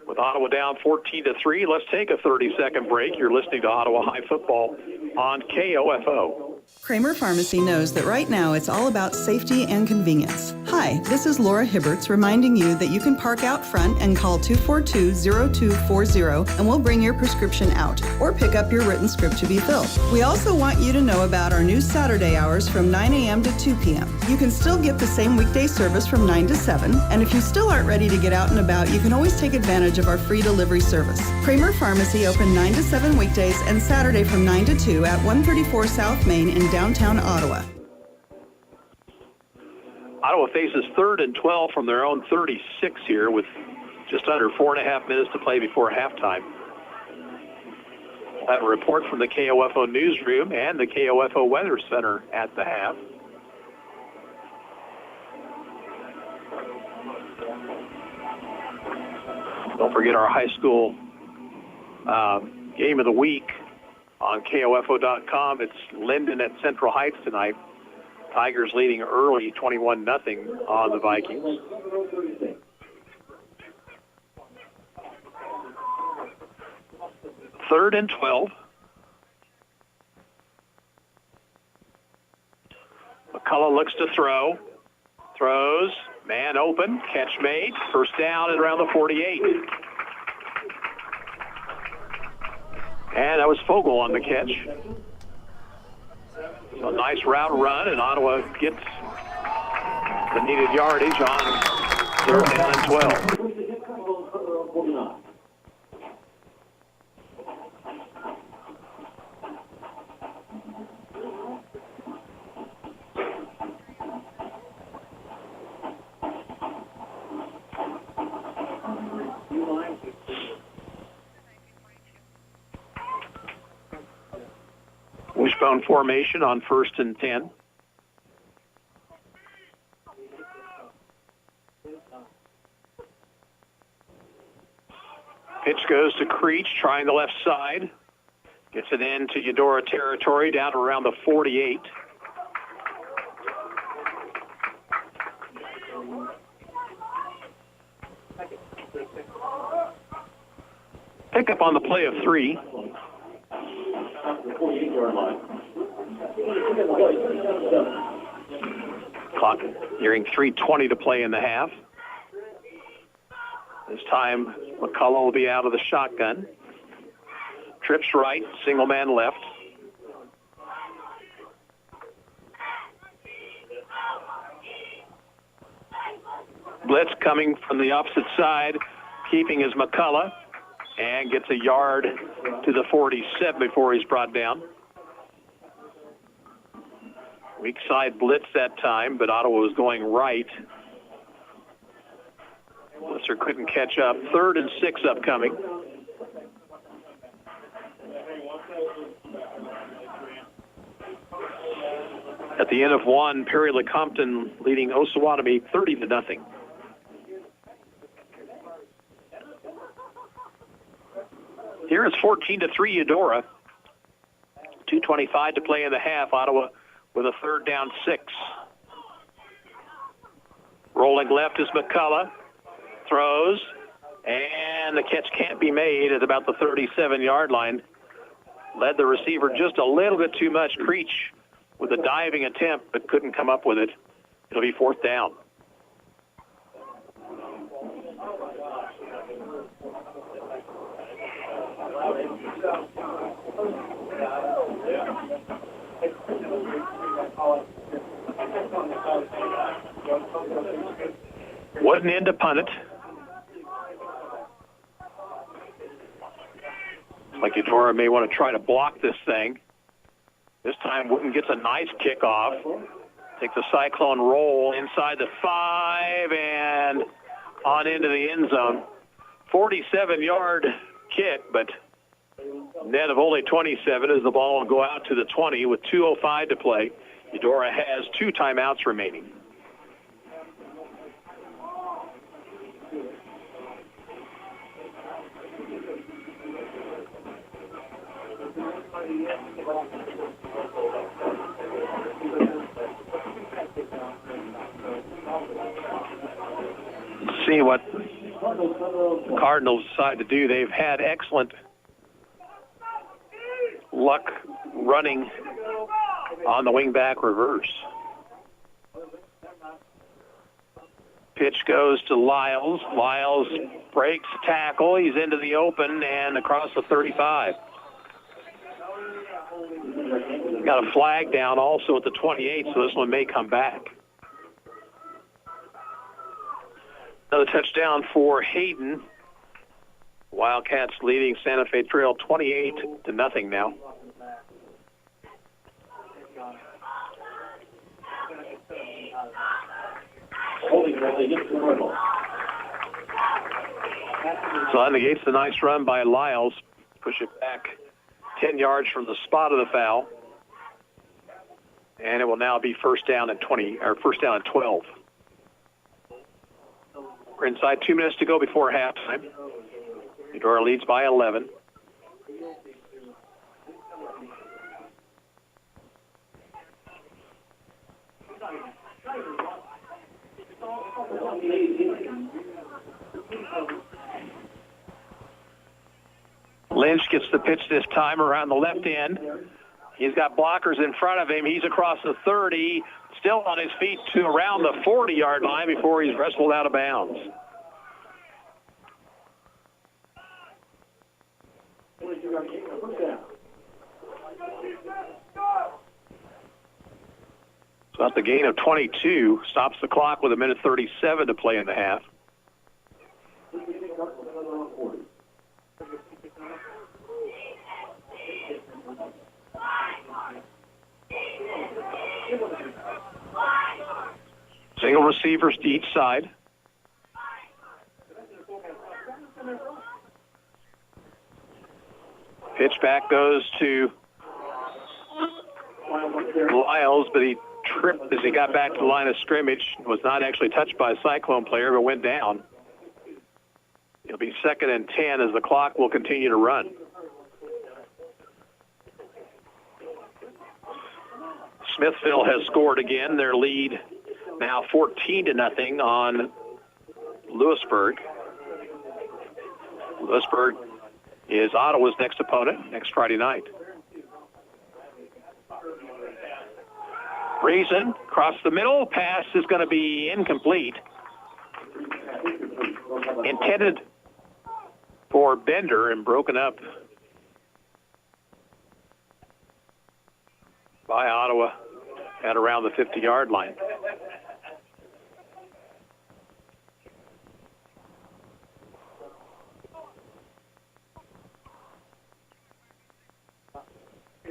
with Ottawa down 14-3. Let's take a 30-second break. You're listening to Ottawa High Football on KOFO. Kramer Pharmacy knows that right now it's all about safety and convenience. Hi, this is Laura Hibberts reminding you that you can park out front and call 242-0240 and we'll bring your prescription out or pick up your written script to be filled. We also want you to know about our new Saturday hours from 9 a.m. to 2 p.m. You can still get the same weekday service from 9 to 7, and if you still aren't ready to get out and about, you can always take advantage of our free delivery service. Kramer Pharmacy open 9 to 7 weekdays and Saturday from 9 to 2 at 134 South Main in downtown Ottawa. Ottawa faces 3rd and 12 from their own 36 here with just under 4.5 minutes to play before halftime. We'll have a report from the KOFO newsroom and the KOFO Weather Center at the half. Don't forget our high school game of the week on KOFO.com. It's Linden at Central Heights tonight. Tigers leading early 21-0 on the Vikings. Third and 12. McCullough looks to throw. Throws. Man open. Catch made. First down at around the 48. And that was Fogle on the catch. So a nice route run, and Ottawa gets the needed yardage on 3rd down and 12. Wishbone formation on 1st and 10. Pitch goes to Creech, trying the left side. Gets it into Eudora territory, down to around the 48. Pick up on the play of 3. Clock nearing 3:20 to play in the half. This time, McCullough will be out of the shotgun. Trips right, single man left. Blitz coming from the opposite side, keeping his McCullough, and gets a yard to the 47 before he's brought down. Weak side blitz that time, but Ottawa was going right. Blitzer couldn't catch up. 3rd and 6 upcoming. At the end of 1, Perry Lecompton leading Osawatomie 30-0. Here it's 14-3 Eudora. 2:25 to play in the half. Ottawa with a 3rd down 6. Rolling left is McCullough. Throws. And the catch can't be made at about the 37-yard line. Led the receiver just a little bit too much. Creech with a diving attempt, but couldn't come up with it. It'll be 4th down. Wasn't in to punt it. Like Eudora may want to try to block this thing. This time Wooten gets a nice kickoff. Takes a Cyclone roll inside the 5 and on into the end zone. 47-yard kick, but net of only 27 as the ball will go out to the 20 with 2:05 to play. Eudora has 2 timeouts remaining. see what the Cardinals decide to do. They've had excellent luck running on the wingback reverse. Pitch goes to Lyles. Lyles breaks tackle. He's into the open and across the 35. Got a flag down also at the 28, so this one may come back. Another touchdown for Hayden. Wildcats leading Santa Fe Trail 28-0 now. So that negates the nice run by Lyles. Push it back 10 yards from the spot of the foul. And it will now be first down at 12. We're inside 2 minutes to go before halftime. Eudora leads by 11. Lynch gets the pitch this time around the left end. He's got blockers in front of him. He's across the 30, still on his feet to around the 40-yard line before he's wrestled out of bounds. So at the gain of 22, stops the clock with 1:37 to play in the half. Single receivers to each side. Pitch back goes to Lyles, but he tripped as he got back to the line of scrimmage. Was not actually touched by a Cyclone player, but went down. It'll be 2nd and 10 as the clock will continue to run. Smithville has scored again. Their lead now 14-0 on Lewisburg. Lewisburg is Ottawa's next opponent next Friday night. Reason, across the middle, pass is going to be incomplete. Intended for Bender and broken up by Ottawa at around the 50-yard line.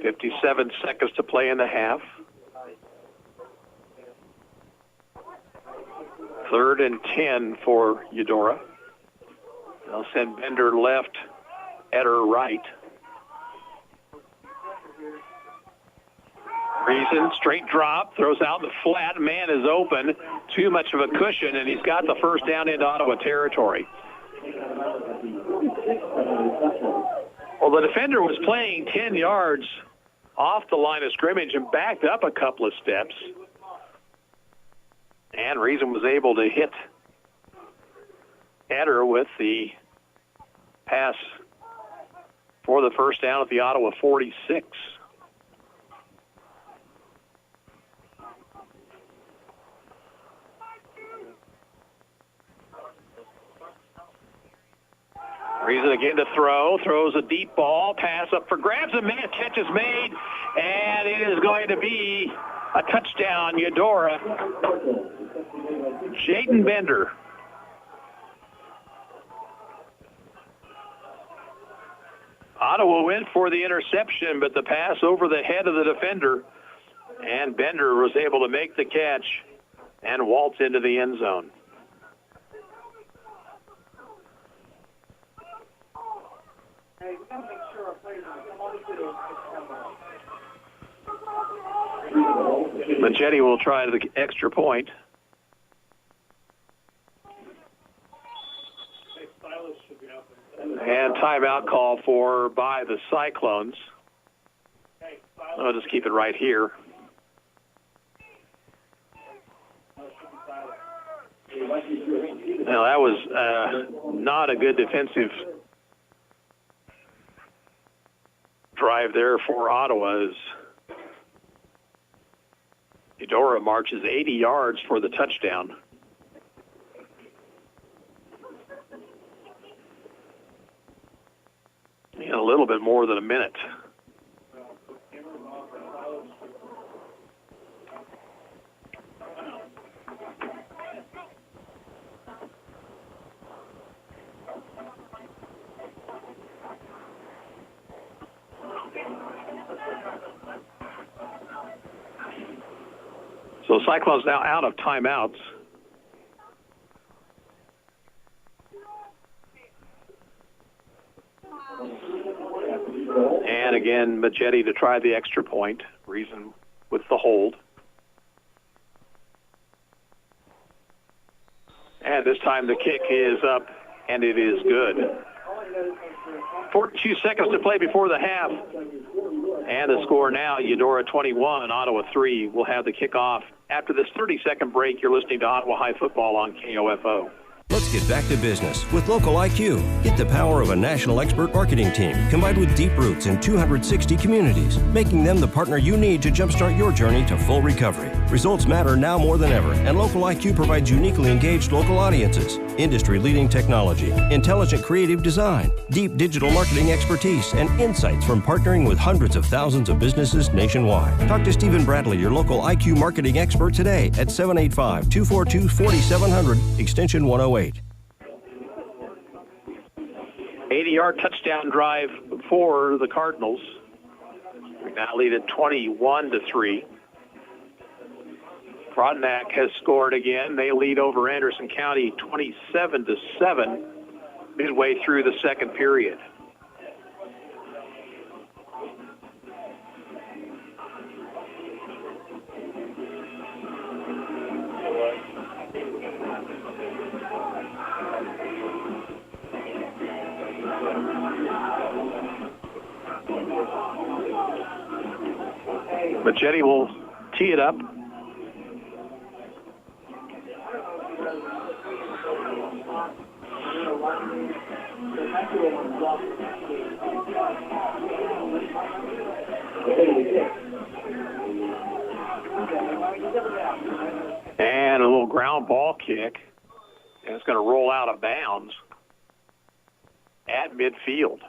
.57 seconds to play in the half. 3rd and 10 for Eudora. They'll send Bender left, Eder right. Reason, straight drop, throws out the flat, man is open, too much of a cushion, and he's got the first down into Ottawa territory. Well, the defender was playing 10 yards off the line of scrimmage and backed up a couple of steps. And Reason was able to hit Eder with the pass for the first down at the Ottawa 46. Reason again to throw, throws a deep ball, pass up for grabs, a man, catch is made, and it is going to be a touchdown, Eudora. Jaden Bender. Ottawa went for the interception, but the pass over the head of the defender, and Bender was able to make the catch and waltz into the end zone. Machetti will try the extra point. And timeout call for by the Cyclones. I'll just keep it right here. Now, that was not a good defensive drive there for Ottawa as Eudora marches 80 yards for the touchdown. In a little bit more than a minute. So Cyclones now out of timeouts. And again, Majetti to try the extra point. Reason with the hold. And this time the kick is up, and it is good. 42 seconds to play before the half. And the score now, Eudora 21, Ottawa 3. We'll have the kickoff after this 30-second break. You're listening to Ottawa High Football on KOFO. Let's get back to business with Local IQ. Get the power of a national expert marketing team combined with deep roots in 260 communities, making them the partner you need to jumpstart your journey to full recovery. Results matter now more than ever, and Local IQ provides uniquely engaged local audiences, industry-leading technology, intelligent creative design, deep digital marketing expertise, and insights from partnering with hundreds of thousands of businesses nationwide. Talk to Stephen Bradley, your Local IQ marketing expert today at 785-242-4700, extension 108. 80-yard touchdown drive for the Cardinals. We now lead at 21-3. Frontenac has scored again. They lead over Anderson County 27-7 midway through the second period. Majetti will tee it up. And a little ground ball kick. And it's going to roll out of bounds at midfield.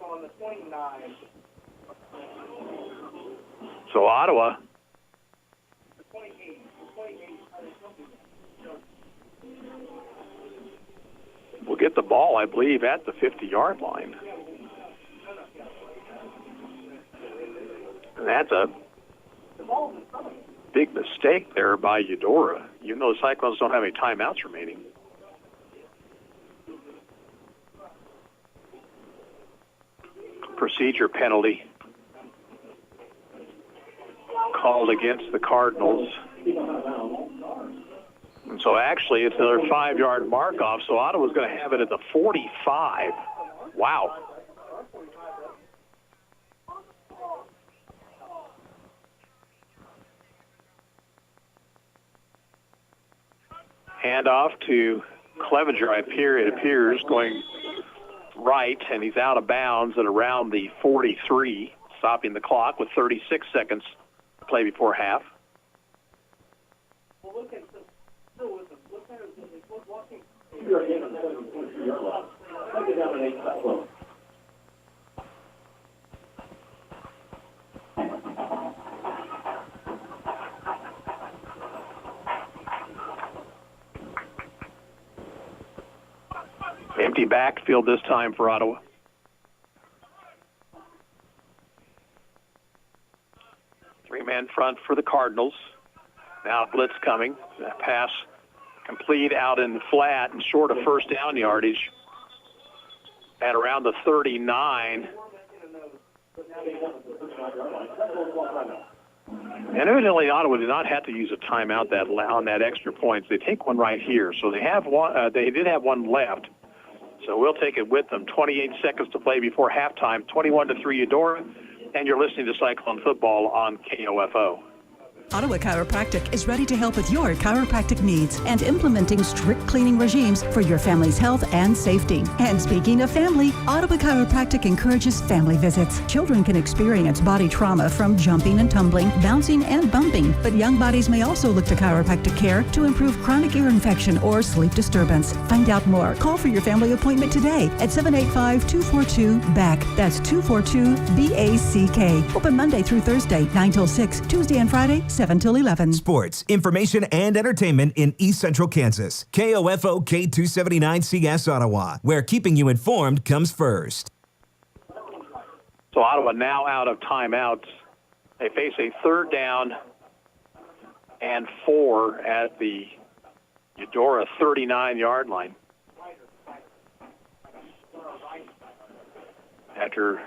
On the 29. So Ottawa will get the ball, I believe, at the 50-yard line. And that's a big mistake there by Eudora, even though the Cyclones don't have any timeouts remaining. Procedure penalty called against the Cardinals. And so actually it's another 5-yard mark off, so Ottawa's going to have it at the 45. Wow. Handoff to Clevenger, it appears, going right, and he's out of bounds at around the 43, stopping the clock with 36 seconds to play before half. Empty backfield this time for Ottawa. Three-man front for the Cardinals. Now blitz coming. That pass complete out in flat and short of first down yardage at around the 39. And evidently Ottawa did not have to use a timeout on that extra point. They take one right here. So they have one. They did have one left. So we'll take it with them. 28 seconds to play before halftime. 21-3 Eudora, and you're listening to Cyclone Football on KOFO. Ottawa Chiropractic is ready to help with your chiropractic needs and implementing strict cleaning regimes for your family's health and safety. And speaking of family, Ottawa Chiropractic encourages family visits. Children can experience body trauma from jumping and tumbling, bouncing and bumping, but young bodies may also look to chiropractic care to improve chronic ear infection or sleep disturbance. Find out more. Call for your family appointment today at 785-242-BACK. That's 242-BACK. Open Monday through Thursday, 9 till 6, Tuesday and Friday, 7 till 11. Sports, information, and entertainment in East Central Kansas. KOFO K279CS Ottawa, where keeping you informed comes first. So Ottawa now out of timeouts. They face a 3rd down and 4 at the Eudora 39-yard line. After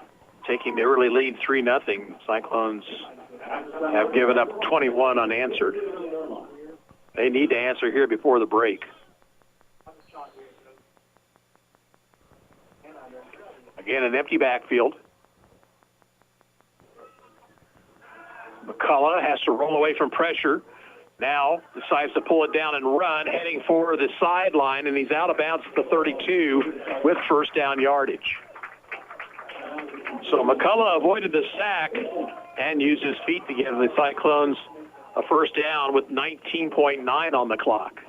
taking the early lead 3-0, Cyclones have given up 21 unanswered. They need to answer here before the break. Again, an empty backfield. McCullough has to roll away from pressure. Now decides to pull it down and run, heading for the sideline, and he's out of bounds at the 32 with first down yardage. So McCullough avoided the sack and used his feet to give the Cyclones a first down with 19.9 on the clock.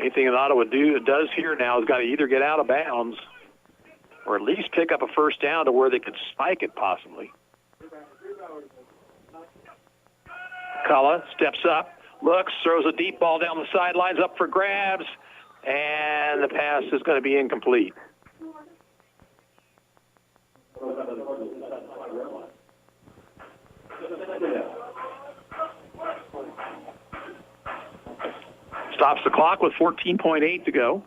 Anything that Ottawa does here now has got to either get out of bounds or at least pick up a first down to where they could spike it possibly. McCullough steps up, looks, throws a deep ball down the sidelines, up for grabs, and the pass is going to be incomplete. Stops the clock with 14.8 to go.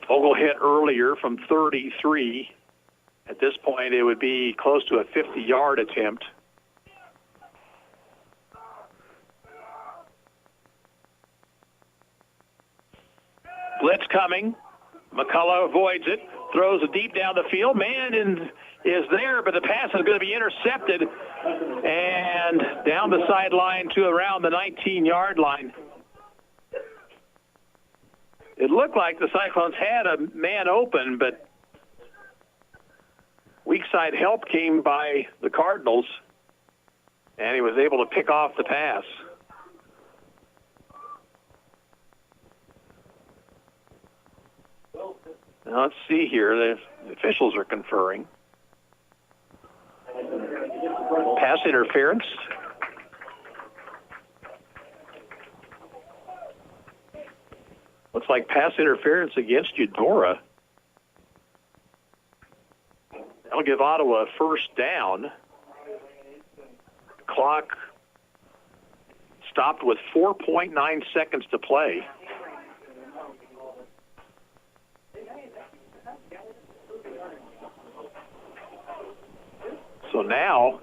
Vogel hit earlier from 33. At this point, it would be close to a 50-yard attempt. Blitz coming. McCullough avoids it, throws it deep down the field. Man is there, but the pass is going to be intercepted and down the sideline to around the 19-yard line. It looked like the Cyclones had a man open, but weak side help came by the Cardinals, and he was able to pick off the pass. Now let's see here. The officials are conferring. Pass interference. Looks like pass interference against Eudora. That'll give Ottawa a first down. Clock stopped with 4.9 seconds to play. So now,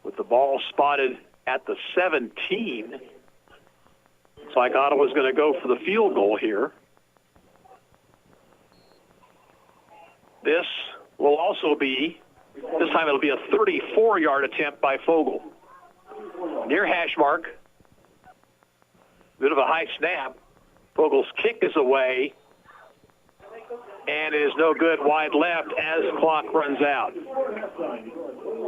with the ball spotted at the 17, looks like Ottawa's going to go for the field goal here. This will also be, this time it'll be a 34-yard attempt by Fogel. Near hash mark. Bit of a high snap. Fogel's kick is away. And it is no good wide left as the clock runs out.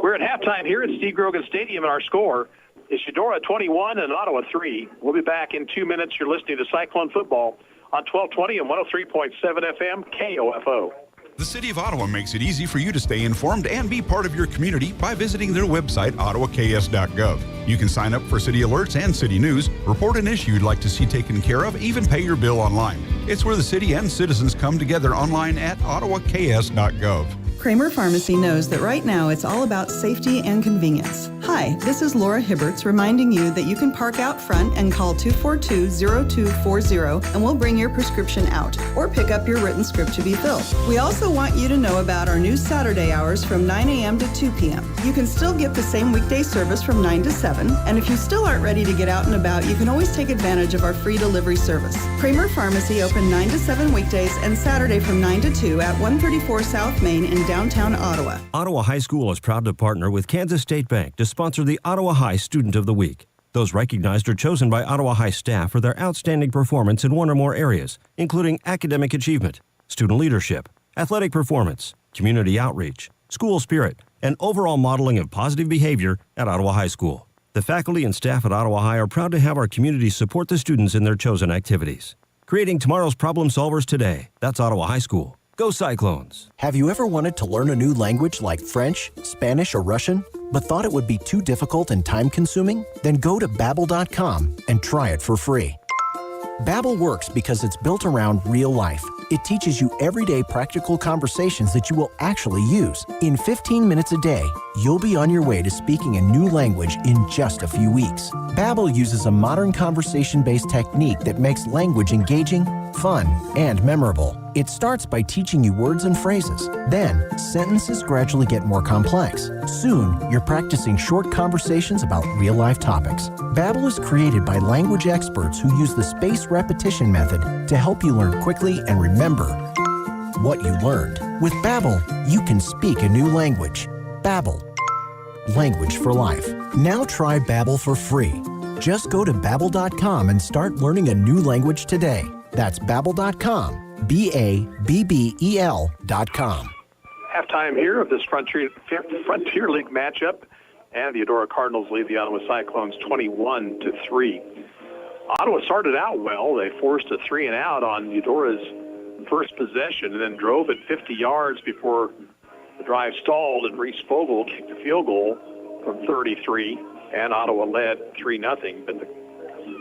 We're at halftime here at Steve Grogan Stadium, and our score is Eudora 21 and Ottawa 3. We'll be back in 2 minutes. You're listening to Cyclone Football on 1220 and 103.7 FM KOFO. The City of Ottawa makes it easy for you to stay informed and be part of your community by visiting their website, ottawaks.gov. You can sign up for city alerts and city news, report an issue you'd like to see taken care of, even pay your bill online. It's where the city and citizens come together online at ottawaks.gov. Kramer Pharmacy knows that right now it's all about safety and convenience. Hi, this is Laura Hibberts reminding you that you can park out front and call 242-0240 and we'll bring your prescription out or pick up your written script to be filled. We also want you to know about our new Saturday hours from 9 a.m. to 2 p.m. You can still get the same weekday service from 9 to 7, and if you still aren't ready to get out and about, you can always take advantage of our free delivery service. Kramer Pharmacy open 9 to 7 weekdays and Saturday from 9 to 2 at 134 South Main in downtown Ottawa. Ottawa High School is proud to partner with Kansas State Bank to sponsor the Ottawa High Student of the Week. Those recognized are chosen by Ottawa High staff for their outstanding performance in one or more areas, including academic achievement, student leadership, athletic performance, community outreach, school spirit, and overall modeling of positive behavior at Ottawa High School. The faculty and staff at Ottawa High are proud to have our community support the students in their chosen activities. Creating tomorrow's problem solvers today. That's Ottawa High School. Go Cyclones! Have you ever wanted to learn a new language like French, Spanish, or Russian, but thought it would be too difficult and time-consuming? Then go to Babbel.com and try it for free. Babbel works because it's built around real life. It teaches you everyday practical conversations that you will actually use. In 15 minutes a day, you'll be on your way to speaking a new language in just a few weeks. Babbel uses a modern conversation-based technique that makes language engaging, fun, and memorable. It starts by teaching you words and phrases. Then, sentences gradually get more complex. Soon, you're practicing short conversations about real-life topics. Babbel is created by language experts who use the spaced repetition method to help you learn quickly and remember what you learned. With Babbel, you can speak a new language. Babbel. Language for life. Now try Babbel for free. Just go to Babbel.com and start learning a new language today. That's Babbel.com. Babbel.com. Halftime here of this Frontier League matchup, and the Eudora Cardinals lead the Ottawa Cyclones 21-3. Ottawa started out well. They forced a 3-and-out on Eudora's first possession and then drove it 50 yards before the drive stalled, and Reese Fogel kicked a field goal from 33, and Ottawa led 3-0. But the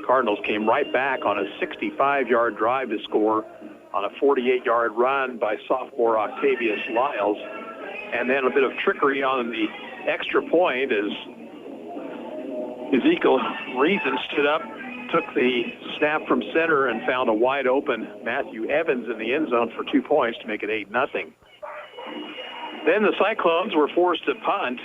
Cardinals came right back on a 65-yard drive to score on a 48-yard run by sophomore Octavius Lyles, and then a bit of trickery on the extra point as Ezekiel Reason stood up, took the snap from center, and found a wide-open Matthew Evans in the end zone for 2 points to make it 8-0. Then the Cyclones were forced to punt,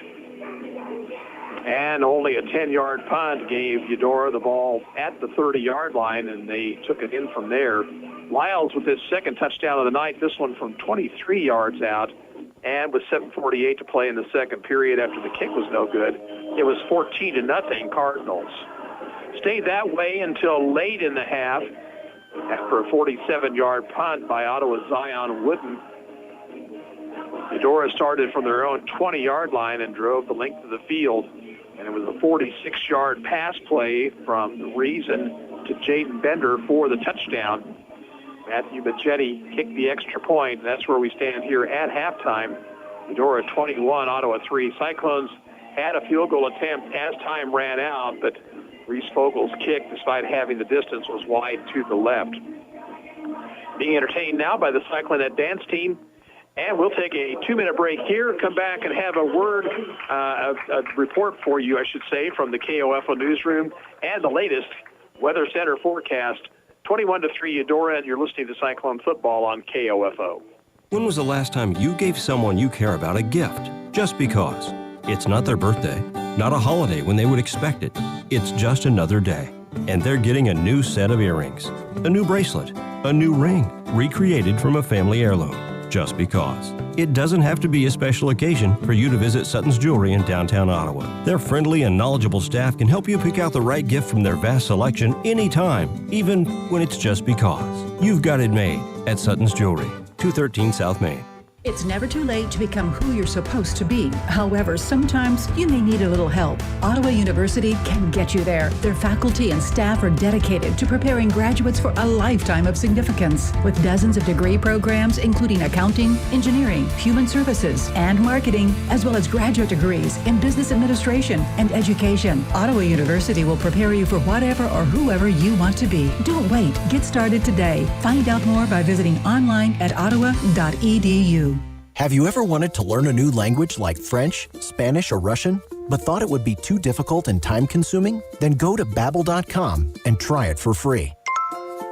and only a 10-yard punt gave Eudora the ball at the 30-yard line, and they took it in from there. Lyles with his second touchdown of the night, this one from 23 yards out, and with 7:48 to play in the second period after the kick was no good, it was 14-0 Cardinals. Stayed that way until late in the half after a 47-yard punt by Ottawa's Zion Wooden. Eudora started from their own 20-yard line and drove the length of the field, and it was a 46-yard pass play from Reason to Jaden Bender for the touchdown. Matthew Machetti kicked the extra point, and that's where we stand here at halftime. Eudora 21, Ottawa 3. Cyclones had a field goal attempt as time ran out, but Reese Fogel's kick, despite having the distance, was wide to the left. Being entertained now by the Cyclonette dance team, and we'll take a 2-minute break here, come back and have a report for you, I should say, from the KOFO newsroom and the latest Weather Center forecast. 21-3 Eudora, and you're listening to Cyclone Football on KOFO. When was the last time you gave someone you care about a gift just because? It's not their birthday, not a holiday when they would expect it. It's just another day. And they're getting a new set of earrings, a new bracelet, a new ring, recreated from a family heirloom. Just because. It doesn't have to be a special occasion for you to visit Sutton's Jewelry in downtown Ottawa. Their friendly and knowledgeable staff can help you pick out the right gift from their vast selection anytime, even when it's just because. You've got it made at Sutton's Jewelry, 213 South Main. It's never too late to become who you're supposed to be. However, sometimes you may need a little help. Ottawa University can get you there. Their faculty and staff are dedicated to preparing graduates for a lifetime of significance. With dozens of degree programs, including accounting, engineering, human services, and marketing, as well as graduate degrees in business administration and education, Ottawa University will prepare you for whatever or whoever you want to be. Don't wait. Get started today. Find out more by visiting online at ottawa.edu. Have you ever wanted to learn a new language like French, Spanish, or Russian, but thought it would be too difficult and time-consuming? Then go to Babbel.com and try it for free.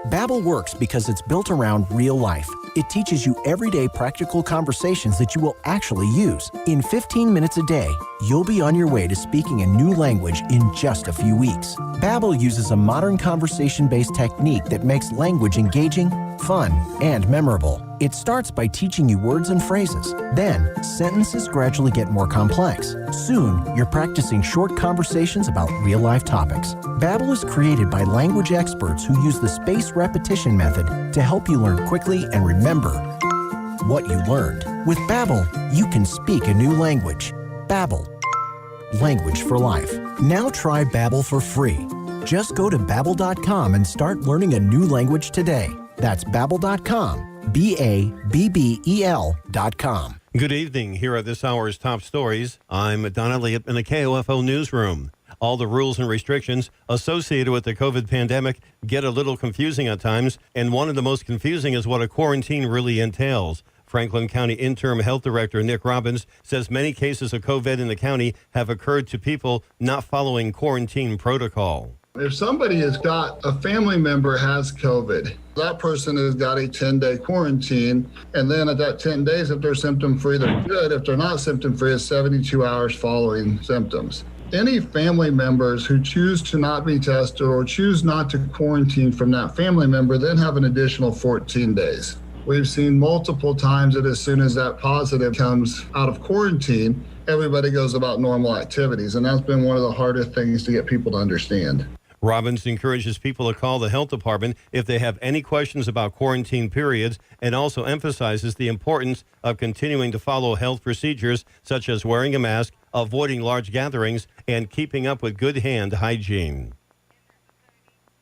Babbel works because it's built around real life. It teaches you everyday practical conversations that you will actually use. In 15 minutes a day, you'll be on your way to speaking a new language in just a few weeks. Babbel uses a modern conversation-based technique that makes language engaging, fun, and memorable. It starts by teaching you words and phrases. Then, sentences gradually get more complex. Soon, you're practicing short conversations about real-life topics. Babbel is created by language experts who use the spaced repetition method to help you learn quickly and remember what you learned. With Babbel, you can speak a new language. Babbel, language for life. Now try Babbel for free. Just go to Babbel.com and start learning a new language today. That's Babbel.com. Babbel.com. Good evening. Here are this hour's top stories. I'm Don Elliott in the KOFO newsroom. All the rules and restrictions associated with the COVID pandemic get a little confusing at times, and one of the most confusing is what a quarantine really entails. Franklin County Interim Health Director Nick Robbins says many cases of COVID in the county have occurred to people not following quarantine protocol. If somebody has got a family member has COVID, that person has got a 10-day quarantine. And then at that 10 days, if they're symptom-free, they're good. If they're not symptom-free, it's 72 hours following symptoms. Any family members who choose to not be tested or choose not to quarantine from that family member then have an additional 14 days. We've seen multiple times that as soon as that positive comes out of quarantine, everybody goes about normal activities. And that's been one of the hardest things to get people to understand. Robbins encourages people to call the health department if they have any questions about quarantine periods, and also emphasizes the importance of continuing to follow health procedures such as wearing a mask, avoiding large gatherings, and keeping up with good hand hygiene.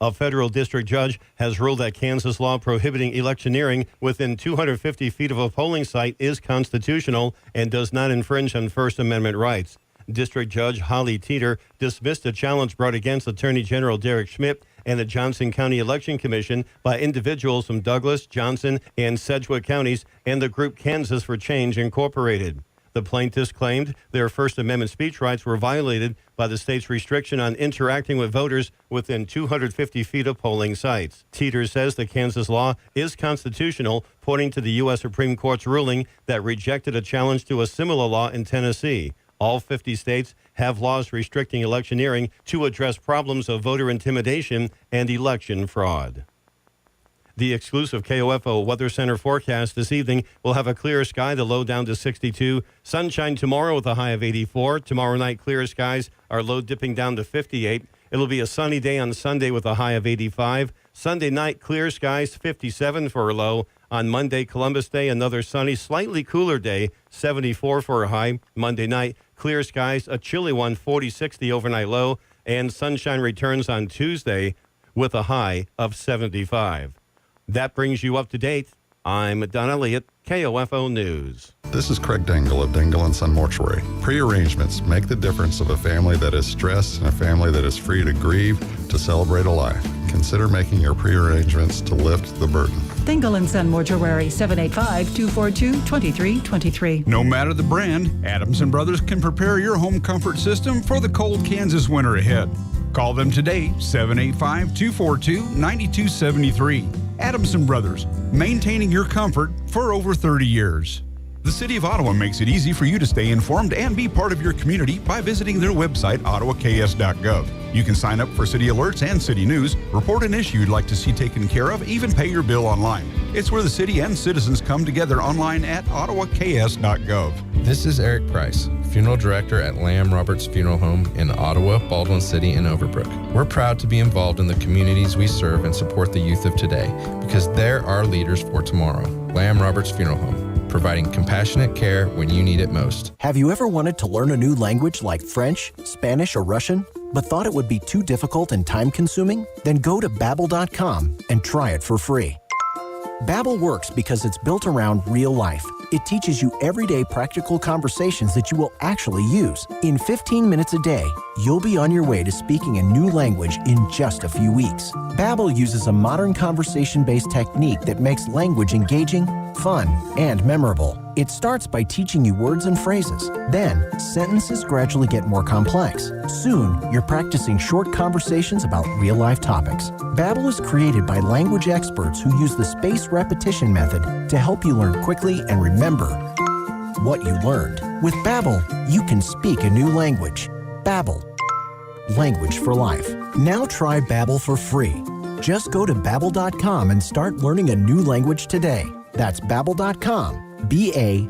A federal district judge has ruled that Kansas law prohibiting electioneering within 250 feet of a polling site is constitutional and does not infringe on First Amendment rights. District Judge Holly Teeter dismissed a challenge brought against Attorney General Derek Schmidt and the Johnson County Election Commission by individuals from Douglas, Johnson, and Sedgwick counties and the group Kansas for Change Incorporated. The plaintiffs claimed their First Amendment speech rights were violated by the state's restriction on interacting with voters within 250 feet of polling sites. Teeter says the Kansas law is constitutional, pointing to the U.S. Supreme Court's ruling that rejected a challenge to a similar law in Tennessee. All 50 states have laws restricting electioneering to address problems of voter intimidation and election fraud. The exclusive KOFO Weather Center forecast this evening will have a clear sky, the low down to 62. Sunshine tomorrow with a high of 84. Tomorrow night, clear skies, our low dipping down to 58. It'll be a sunny day on Sunday with a high of 85. Sunday night, clear skies, 57 for a low. On Monday, Columbus Day, another sunny, slightly cooler day, 74 for a high. Monday night, clear skies, a chilly one, 46 the overnight low. And sunshine returns on Tuesday with a high of 75. That brings you up to date. I'm Don Elliott, KOFO News. This is Craig Dingle of Dingle & Son Mortuary. Pre-arrangements make the difference of a family that is stressed and a family that is free to grieve, to celebrate a life. Consider making your pre-arrangements to lift the burden. Dingle & Son Mortuary, 785-242-2323. No matter the brand, Adams & Brothers can prepare your home comfort system for the cold Kansas winter ahead. Call them today, 785-242-9273. Adams & Brothers, maintaining your comfort for over 30 years. The City of Ottawa makes it easy for you to stay informed and be part of your community by visiting their website, ottawaks.gov. You can sign up for city alerts and city news, report an issue you'd like to see taken care of, even pay your bill online. It's where the city and citizens come together online at ottawaks.gov. This is Eric Price, Funeral Director at Lamb Roberts Funeral Home in Ottawa, Baldwin City, and Overbrook. We're proud to be involved in the communities we serve and support the youth of today because they're our leaders for tomorrow. Lamb Roberts Funeral Home, providing compassionate care when you need it most. Have you ever wanted to learn a new language like French, Spanish, or Russian, but thought it would be too difficult and time-consuming? Then go to Babbel.com and try it for free. Babbel works because it's built around real life. It teaches you everyday practical conversations that you will actually use. In 15 minutes a day, you'll be on your way to speaking a new language in just a few weeks. Babbel uses a modern conversation-based technique that makes language engaging, fun, and memorable. It starts by teaching you words and phrases. Then, sentences gradually get more complex. Soon, you're practicing short conversations about real-life topics. Babbel is created by language experts who use the spaced repetition method to help you learn quickly and remember what you learned. With Babbel, you can speak a new language. Babbel, language for life. Now try Babbel for free. Just go to Babbel.com and start learning a new language today. That's Babbel.com. Babbel.com.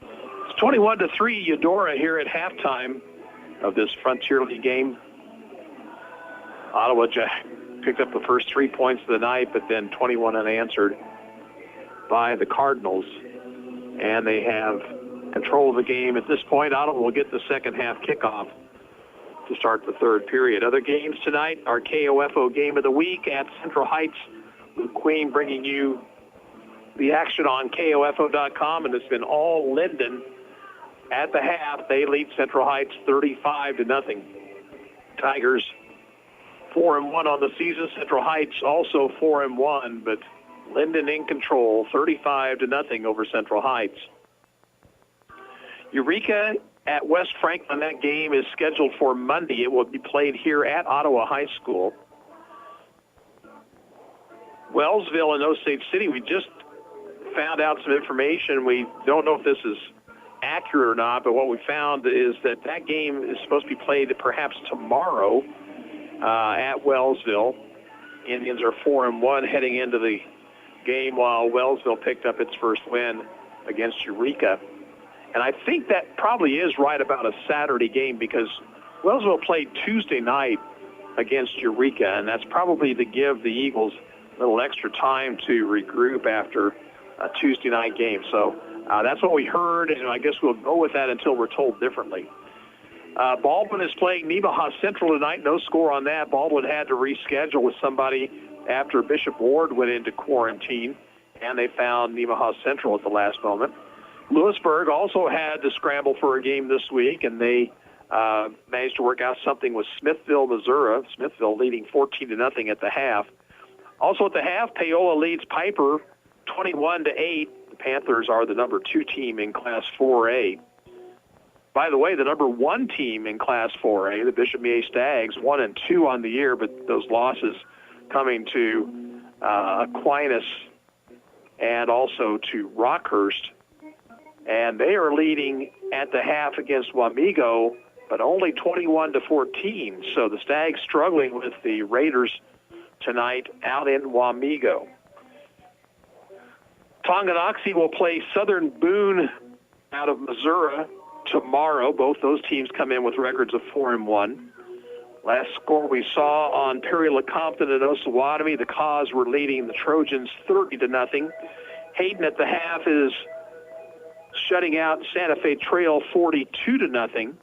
It's 21-3 Eudora here at halftime of this Frontier League game. Ottawa picked up the first 3 points of the night, but then 21 unanswered by the Cardinals. And they have control of the game at this point. Ottawa will get the second half kickoff to start the third period. Other games tonight, our KOFO game of the week at Central Heights. Luke Queen bringing you the action on KOFO.com, and it's been all Linden. At the half, they lead Central Heights 35-0. Tigers 4-1 on the season. Central Heights also 4-1, but Linden in control, 35-0 over Central Heights. Eureka at West Franklin, that game is scheduled for Monday. It will be played here at Ottawa High School. Wellsville and Osage City, we just found out some information. We don't know if this is accurate or not, but what we found is that that game is supposed to be played perhaps tomorrow at Wellsville. Indians are 4-1 heading into the game, while Wellsville picked up its first win against Eureka. And I think that probably is right about a Saturday game, because Wellsville played Tuesday night against Eureka, and that's probably to give the Eagles a little extra time to regroup after a Tuesday night game. So that's what we heard, and I guess we'll go with that until we're told differently. Baldwin is playing Nemaha Central tonight. No score on that. Baldwin had to reschedule with somebody after Bishop Ward went into quarantine, and they found Nemaha Central at the last moment. Lewisburg also had to scramble for a game this week, and they managed to work out something with Smithville, Missouri. Smithville leading 14-0 at the half. Also at the half, Paola leads Piper 21-8. The Panthers are the number 2 team in Class 4A. By the way, the number 1 team in Class 4A, the Bishop Mier Stags, 1-2 on the year, but those losses coming to Aquinas and also to Rockhurst. And they are leading at the half against Wamego, but only 21-14. So the Stags struggling with the Raiders tonight out in Wamego. Tonganoxie will play Southern Boone out of Missouri tomorrow. Both those teams come in with records of 4-1. Last score we saw on Perry-Lecompton and Osawatomie, the Cause were leading the Trojans 30-0. Hayden at the half is shutting out Santa Fe Trail 42-0.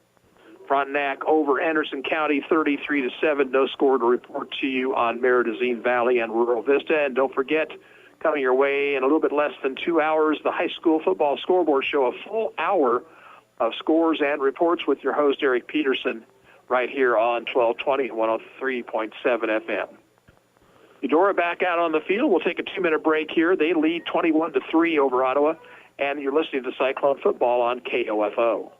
Frontenac over Anderson County 33-7. No score to report to you on Meridazine Valley and Rural Vista. And don't forget, coming your way in a little bit less than 2 hours, the high school football scoreboard show, a full hour of scores and reports with your host, Eric Peterson, right here on 1220 and 103.7 FM. Eudora back out on the field. We'll take a 2-minute break here. They lead 21-3 over Ottawa, and you're listening to Cyclone Football on KOFO.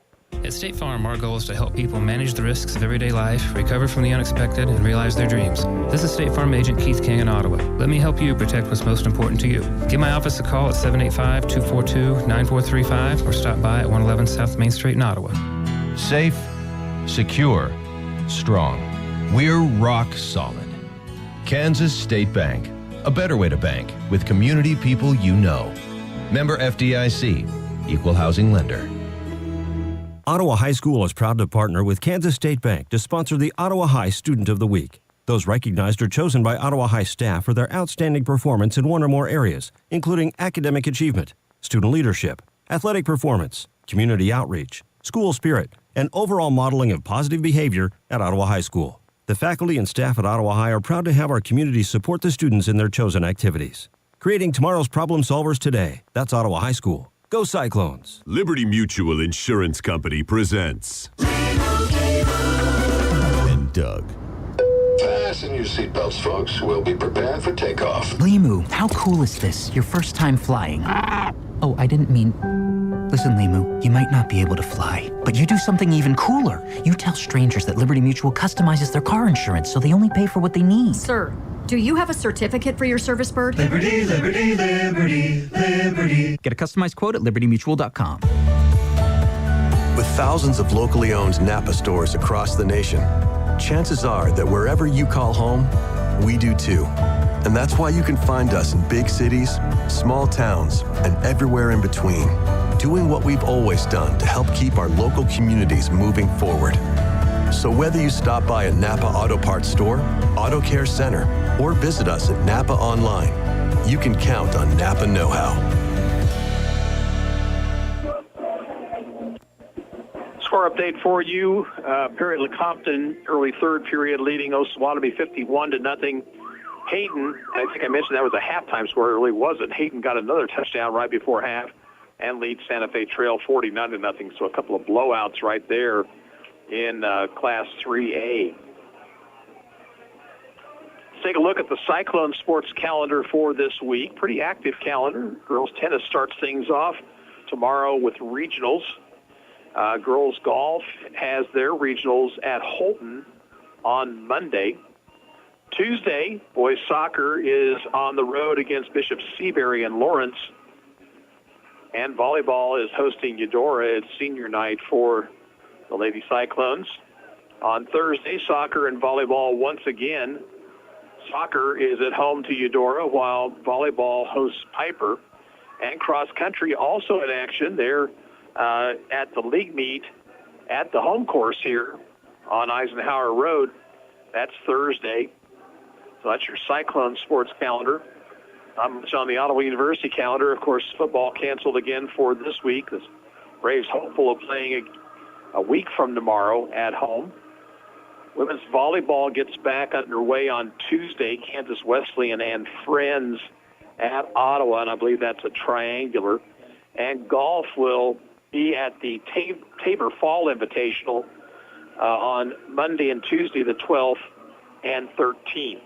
At State Farm, our goal is to help people manage the risks of everyday life, recover from the unexpected, and realize their dreams. This is State Farm Agent Keith King in Ottawa. Let me help you protect what's most important to you. Give my office a call at 785-242-9435 or stop by at 111 South Main Street in Ottawa. Safe, secure, strong. We're rock solid. Kansas State Bank. A better way to bank with community people you know. Member FDIC. Equal housing lender. Ottawa High School is proud to partner with Kansas State Bank to sponsor the Ottawa High Student of the Week. Those recognized are chosen by Ottawa High staff for their outstanding performance in one or more areas, including academic achievement, student leadership, athletic performance, community outreach, school spirit, and overall modeling of positive behavior at Ottawa High School. The faculty and staff at Ottawa High are proud to have our community support the students in their chosen activities. Creating tomorrow's problem solvers today. That's Ottawa High School. Go Cyclones! Liberty Mutual Insurance Company presents and Doug. Fasten your seatbelts, folks. We'll be preparing for takeoff. Limu, how cool is this? Your first time flying. Oh, I didn't mean... Listen, Limu, you might not be able to fly, but you do something even cooler. You tell strangers that Liberty Mutual customizes their car insurance so they only pay for what they need. Sir, do you have a certificate for your service bird? Liberty, liberty, liberty, liberty. Get a customized quote at libertymutual.com. With thousands of locally owned Napa stores across the nation, chances are that wherever you call home, we do too. And that's why you can find us in big cities, small towns, and everywhere in between, doing what we've always done to help keep our local communities moving forward. So whether you stop by a Napa Auto Parts store, Auto Care Center, or visit us at Napa online, you can count on Napa know-how. Score update for you. Perry Lecompton, early third period, leading Osawatomie 51-0. Hayden, I think I mentioned that was a halftime score. It really wasn't. Hayden got another touchdown right before half and leads Santa Fe Trail 49-0. So a couple of blowouts right there in Class 3A. Let's take a look at the Cyclone sports calendar for this week. Pretty active calendar. Girls tennis starts things off tomorrow with regionals. Girls golf has their regionals at Holton on Monday. Tuesday, boys soccer is on the road against Bishop Seabury and Lawrence. And volleyball is hosting Eudora. It's senior night for the Lady Cyclones. On Thursday, soccer and volleyball once again. Soccer is at home to Eudora while volleyball hosts Piper. And cross country also in action. They're at the league meet at the home course here on Eisenhower Road. That's Thursday. So that's your Cyclone sports calendar. Not much on the Ottawa University calendar. Of course, football canceled again for this week. The Braves hopeful of playing a week from tomorrow at home. Women's volleyball gets back underway on Tuesday. Kansas Wesleyan and Friends at Ottawa, and I believe that's a triangular. And golf will be at the Tabor Fall Invitational on Monday and Tuesday, the 12th and 13th.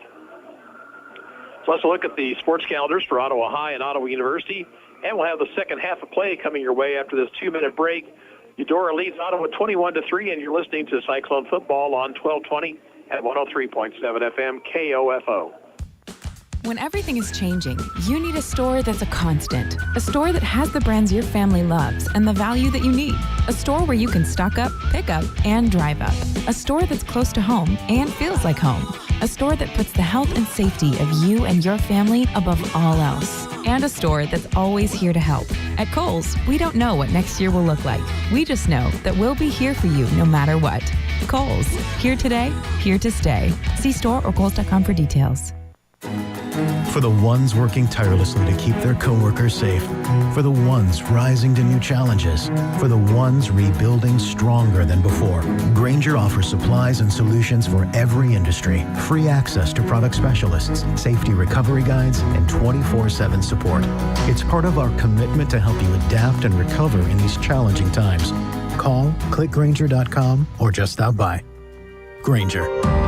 So let's look at the sports calendars for Ottawa High and Ottawa University, and we'll have the second half of play coming your way after this 2-minute break. Eudora leads Ottawa 21-3, and you're listening to Cyclone Football on 1220 at 103.7 FM KOFO. When everything is changing, you need a store that's a constant. A store that has the brands your family loves and the value that you need. A store where you can stock up, pick up, and drive up. A store that's close to home and feels like home. A store that puts the health and safety of you and your family above all else. And a store that's always here to help. At Kohl's, we don't know what next year will look like. We just know that we'll be here for you no matter what. Kohl's, here today, here to stay. See store or Kohls.com for details. For the ones working tirelessly to keep their coworkers safe. For the ones rising to new challenges. For the ones rebuilding stronger than before. Grainger offers supplies and solutions for every industry. Free access to product specialists, safety recovery guides, and 24/7 support. It's part of our commitment to help you adapt and recover in these challenging times. Call, click Grainger.com, or just stop by. Grainger,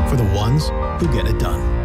for the ones who get it done.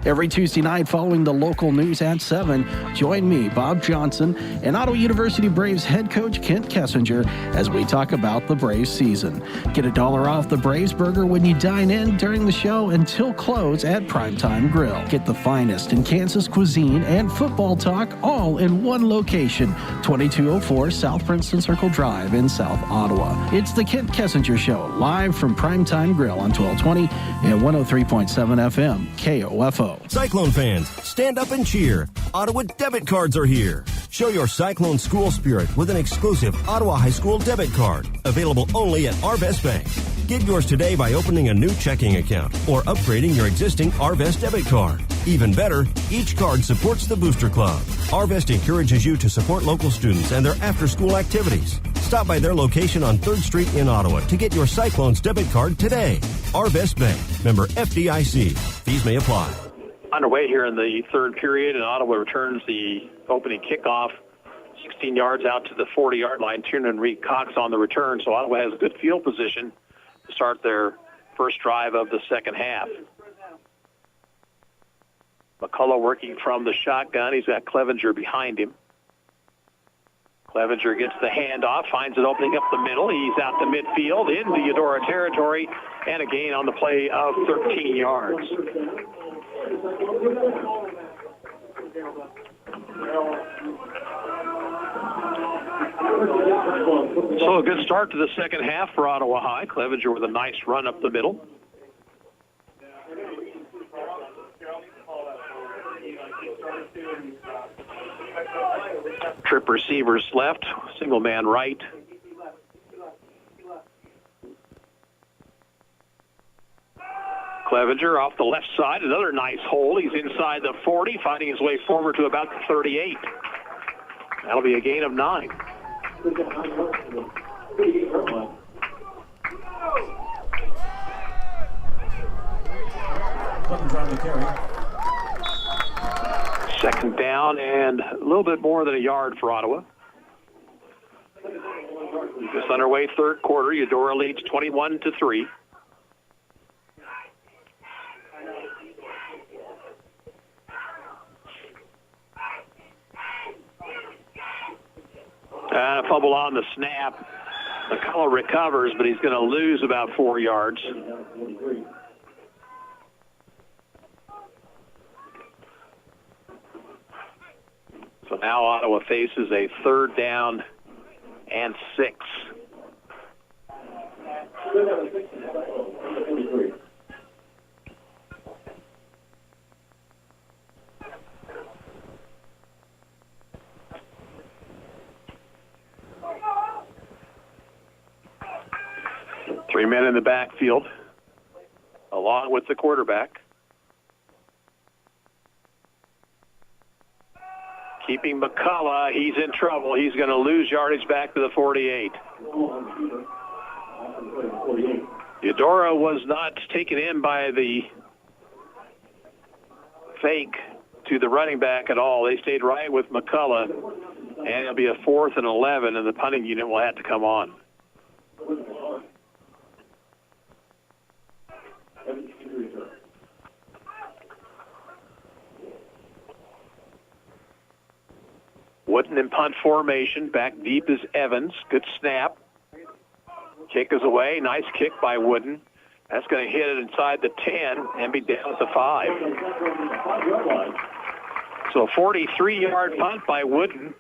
Every Tuesday night following the local news at 7, join me, Bob Johnson, and Ottawa University Braves head coach Kent Kessinger as we talk about the Braves season. Get $1 off the Braves burger when you dine in during the show until close at Primetime Grill. Get the finest in Kansas cuisine and football talk all in one location, 2204 South Princeton Circle Drive in South Ottawa. It's the Kent Kessinger Show, live from Primetime Grill on 1220 and 103.7 FM KOFO. Cyclone fans, stand up and cheer. Ottawa debit cards are here. Show your Cyclone school spirit with an exclusive Ottawa High School debit card, available only at Arvest Bank. Get yours today by opening a new checking account or upgrading your existing Arvest debit card. Even better, each card supports the Booster Club. Arvest encourages you to support local students and their after-school activities. Stop by their location on 3rd Street in Ottawa to get your Cyclones debit card today. Arvest Bank, member FDIC. Fees may apply. Underway here in the third period, and Ottawa returns the opening kickoff 16 yards out to the 40-yard line. Tiernan Reed Cox on the return, so Ottawa has a good field position to start their first drive of the second half. McCullough working from the shotgun. He's got Clevenger behind him. Clevenger gets the handoff, finds it opening up the middle. He's out to midfield into Eudora territory, and a gain on the play of 13 yards. So a good start to the second half for Ottawa High. Clevenger with a nice run up the middle. Trip receivers left, single man right. Clevenger off the left side, another nice hole. He's inside the 40, finding his way forward to about the 38. That'll be a gain of 9. Second down and a little bit more than a yard for Ottawa. Just underway third quarter. Eudora leads 21-3. And a fumble on the snap. McCullough recovers, but he's going to lose about 4 yards. So now Ottawa faces a third down and 6. Three men in the backfield, along with the quarterback. Keeping McCullough, he's in trouble. He's going to lose yardage back to the 48. Eudora was not taken in by the fake to the running back at all. They stayed right with McCullough, and it'll be a 4th and 11, and the punting unit will have to come on. Wooden in punt formation. Back deep is Evans. Good snap. Kick is away. Nice kick by Wooden. That's going to hit it inside the 10 and be down at the 5. So a 43-yard punt by Wooden.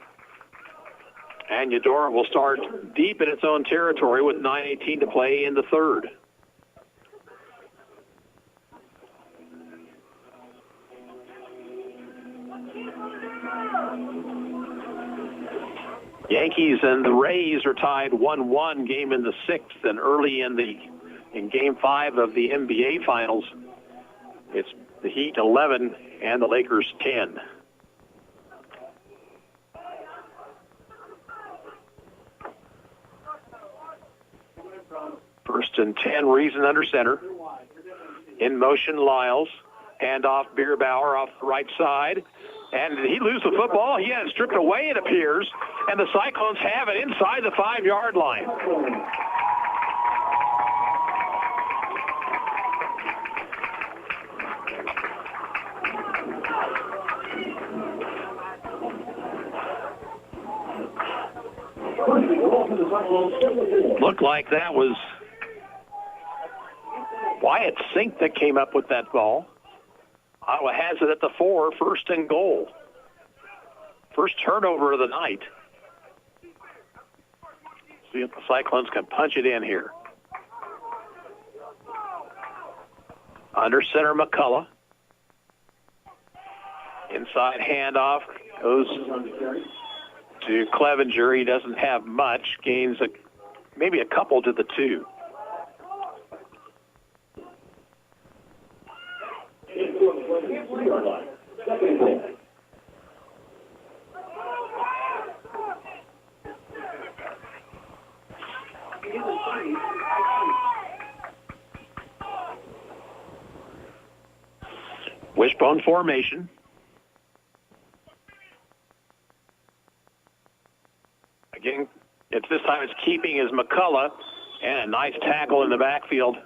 And Eudora will start deep in its own territory with 9:18 to play in the third. Yankees and the Rays are tied 1-1, game in the 6th, and early in game 5 of the NBA Finals, it's the Heat 11 and the Lakers 10. First and 10, Reason under center. In motion, Lyles. Handoff, Bierbauer off the right side. And did he lose the football? He had it stripped away, it appears. And the Cyclones have it inside the 5-yard line. Looked like that was Wyatt Sink that came up with that ball. Ottawa has it at the 4, 1st and goal. First turnover of the night. See if the Cyclones can punch it in here. Under center, McCullough. Inside handoff goes to Clevenger. He doesn't have much. Gains maybe a couple to the 2. Wishbone formation. Again, this time it's keeping is McCullough, and a nice tackle in the backfield.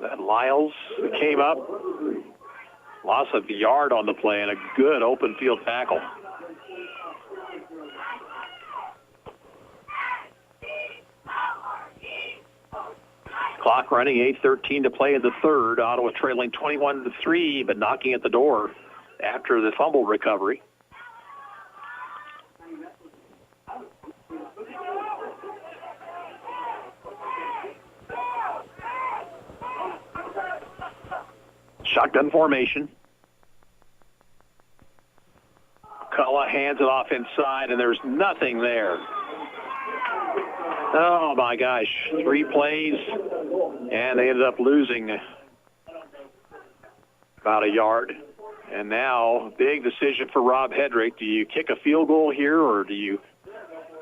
That Lyles came up. Loss of the yard on the play and a good open field tackle. Clock running, 8:13 to play in the third. Ottawa trailing 21-3, but knocking at the door after the fumble recovery. Shotgun formation. Cullen hands it off inside, and there's nothing there. Oh, my gosh. 3 plays, and they ended up losing about a yard. And now, big decision for Rob Hedrick. Do you kick a field goal here, or do you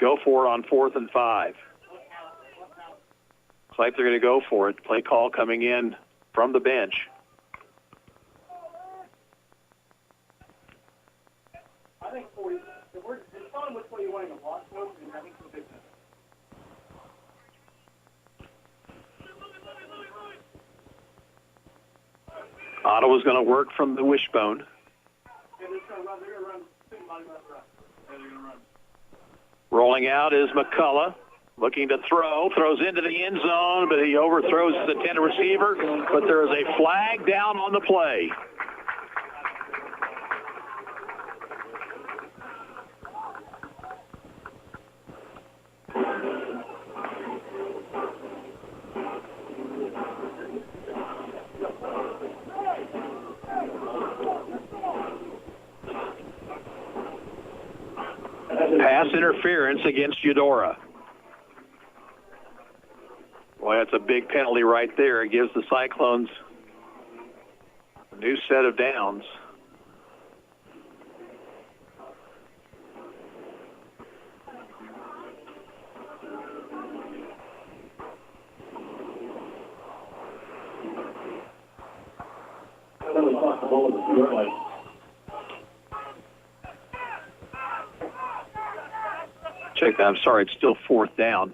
go for it on 4th and 5? Looks like they're going to go for it. Play call coming in from the bench. I think it's fun which way you want to block those, and I think it's a big thing. Ottawa's going to work from the wishbone. Yeah, they're going to run. Rolling out is McCullough, looking to throw, throws into the end zone, but he overthrows the intended receiver, but there is a flag down on the play. Pass interference against Eudora. Boy, that's a big penalty right there. It gives the Cyclones a new set of downs. Check that. I'm sorry, it's still 4th down.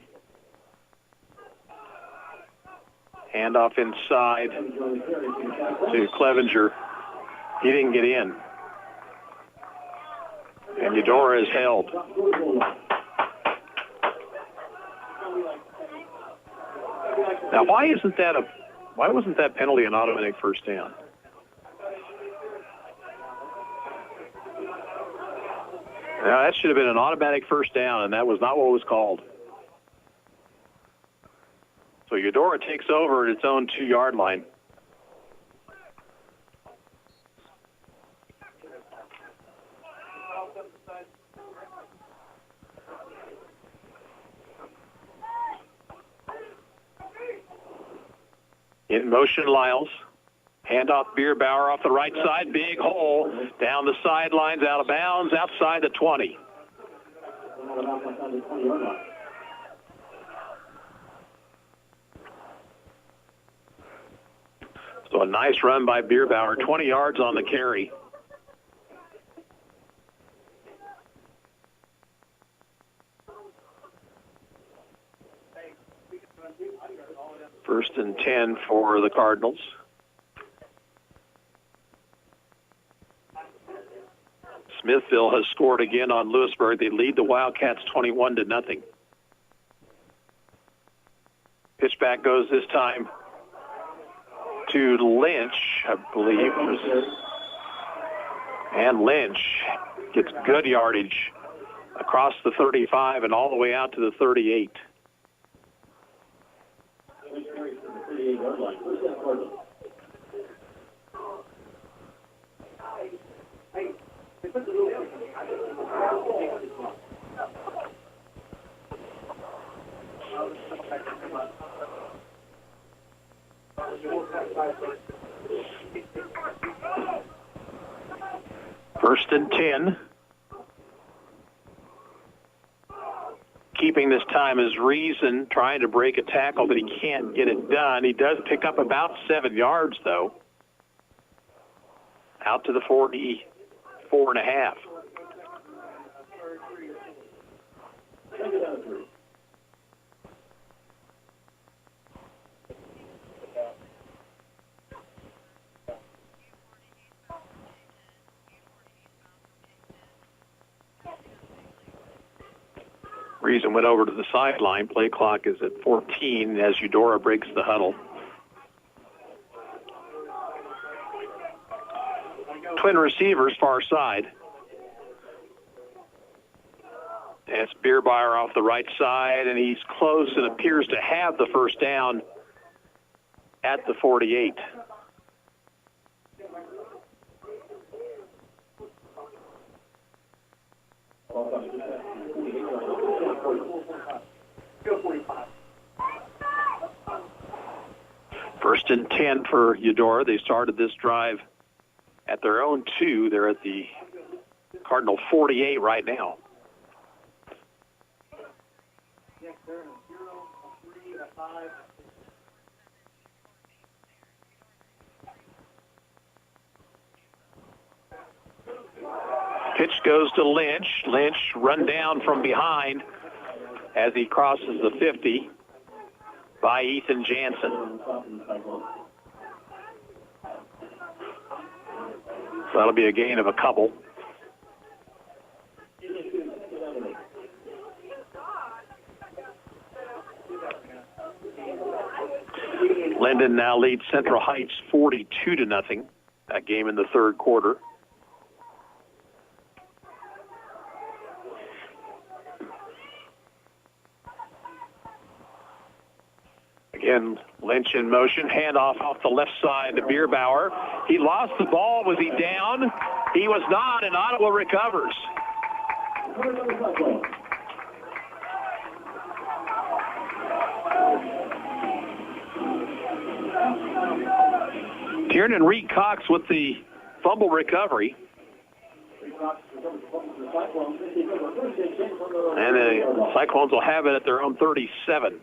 Handoff inside to Clevenger. He didn't get in. And Eudora is held. Now, why wasn't that penalty an automatic first down? Now, that should have been an automatic first down, and that was not what was called. So Eudora takes over at its own 2-yard line. In motion, Lyles. Handoff Bierbauer off the right side. Big hole down the sidelines, out of bounds, outside the 20. So a nice run by Bierbauer, 20 yards on the carry. First and 10 for the Cardinals. Smithville has scored again on Lewisburg. They lead the Wildcats 21-0. Pitch back goes this time to Lynch, I believe. And Lynch gets good yardage across the 35 and all the way out to the 38. First and 10. Keeping this time is Reason, trying to break a tackle, but he can't get it done. He does pick up about 7 yards, though. Out to the 44.5. Friesen went over to the sideline. Play clock is at 14 as Eudora breaks the huddle. Twin receivers, far side. It's Bierbayer off the right side, and he's close and appears to have the first down at the 48. First and 10 for Eudora. They started this drive at their own 2. They're at the Cardinal 48 right now. Pitch goes to Lynch. Lynch run down from behind as he crosses the 50 by Ethan Jansen. So that'll be a gain of a couple. Linden now leads Central Heights 42-0. That game in the third quarter. Again, Lynch in motion. Handoff off the left side to Bierbauer. He lost the ball. Was he down? He was not, and Ottawa recovers. Tiernan Reed Cox with the fumble recovery. And the Cyclones will have it at their own 37.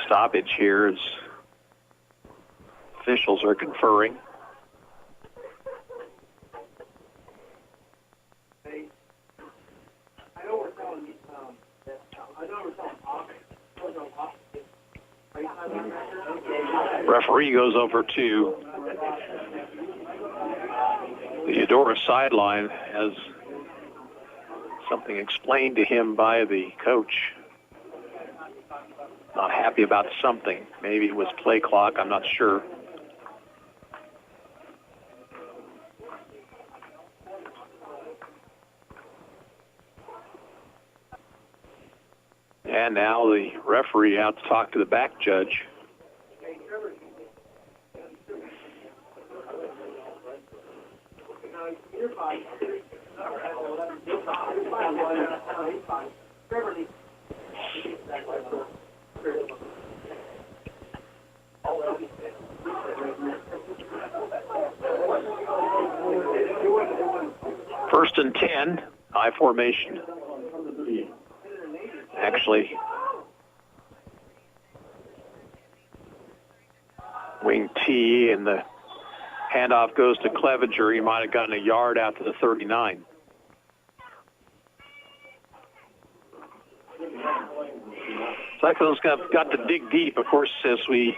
Stoppage here as officials are conferring. Referee goes over to the Eudora sideline, has something explained to him by the coach. Not happy about something. Maybe it was play clock, I'm not sure. And now the referee out to talk to the back judge. First and 10, high formation. Actually, wing T, and the handoff goes to Clevenger. He might have gotten a yard out to the 39. Cyclones got to dig deep. Of course, as we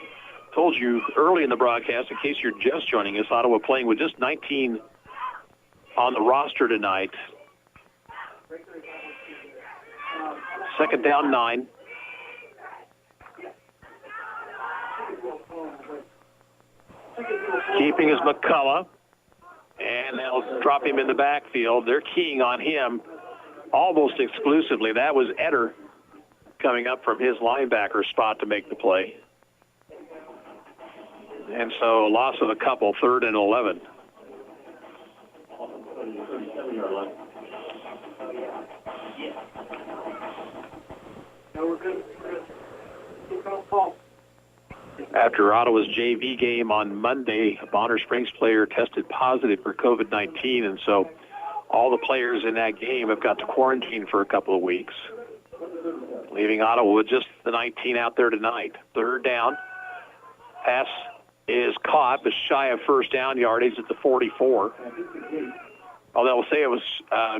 told you early in the broadcast, in case you're just joining us, Ottawa playing with just 19 on the roster tonight. Second down, 9. Keeping is McCullough, and they'll drop him in the backfield. They're keying on him almost exclusively. That was Eder coming up from his linebacker spot to make the play. And so a loss of a couple, 3rd and 11. After Ottawa's JV game on Monday, a Bonner Springs player tested positive for COVID-19, and so all the players in that game have got to quarantine for a couple of weeks, leaving Ottawa with just the 19 out there tonight. 3rd down. Pass is caught, but shy of first down yardage at the 44. Although we'll say it was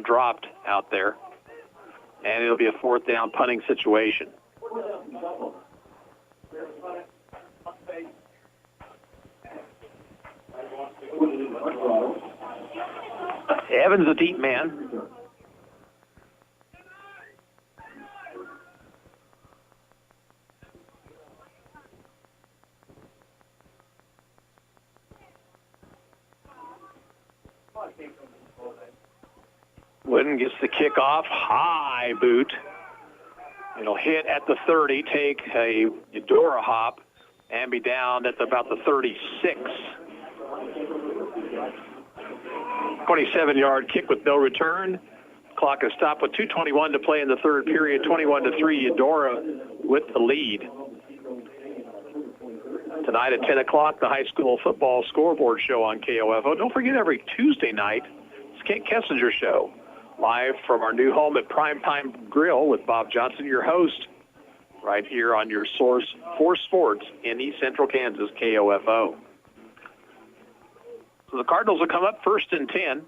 dropped out there. And it'll be a fourth down punting situation. Evans, a deep man. Wooden gets the kickoff, high boot. It'll hit at the 30, take a Eudora hop, and be down at about the 36. 27-yard kick with no return. Clock is stopped with 2:21 to play in the third period. 21-3, Eudora with the lead. Tonight at 10 o'clock, the high school football scoreboard show on KOFO. Don't forget, every Tuesday night, it's Kent Kessinger Show. Live from our new home at Primetime Grill with Bob Johnson, your host, right here on your source for sports in East Central Kansas, KOFO. So the Cardinals will come up first and 10.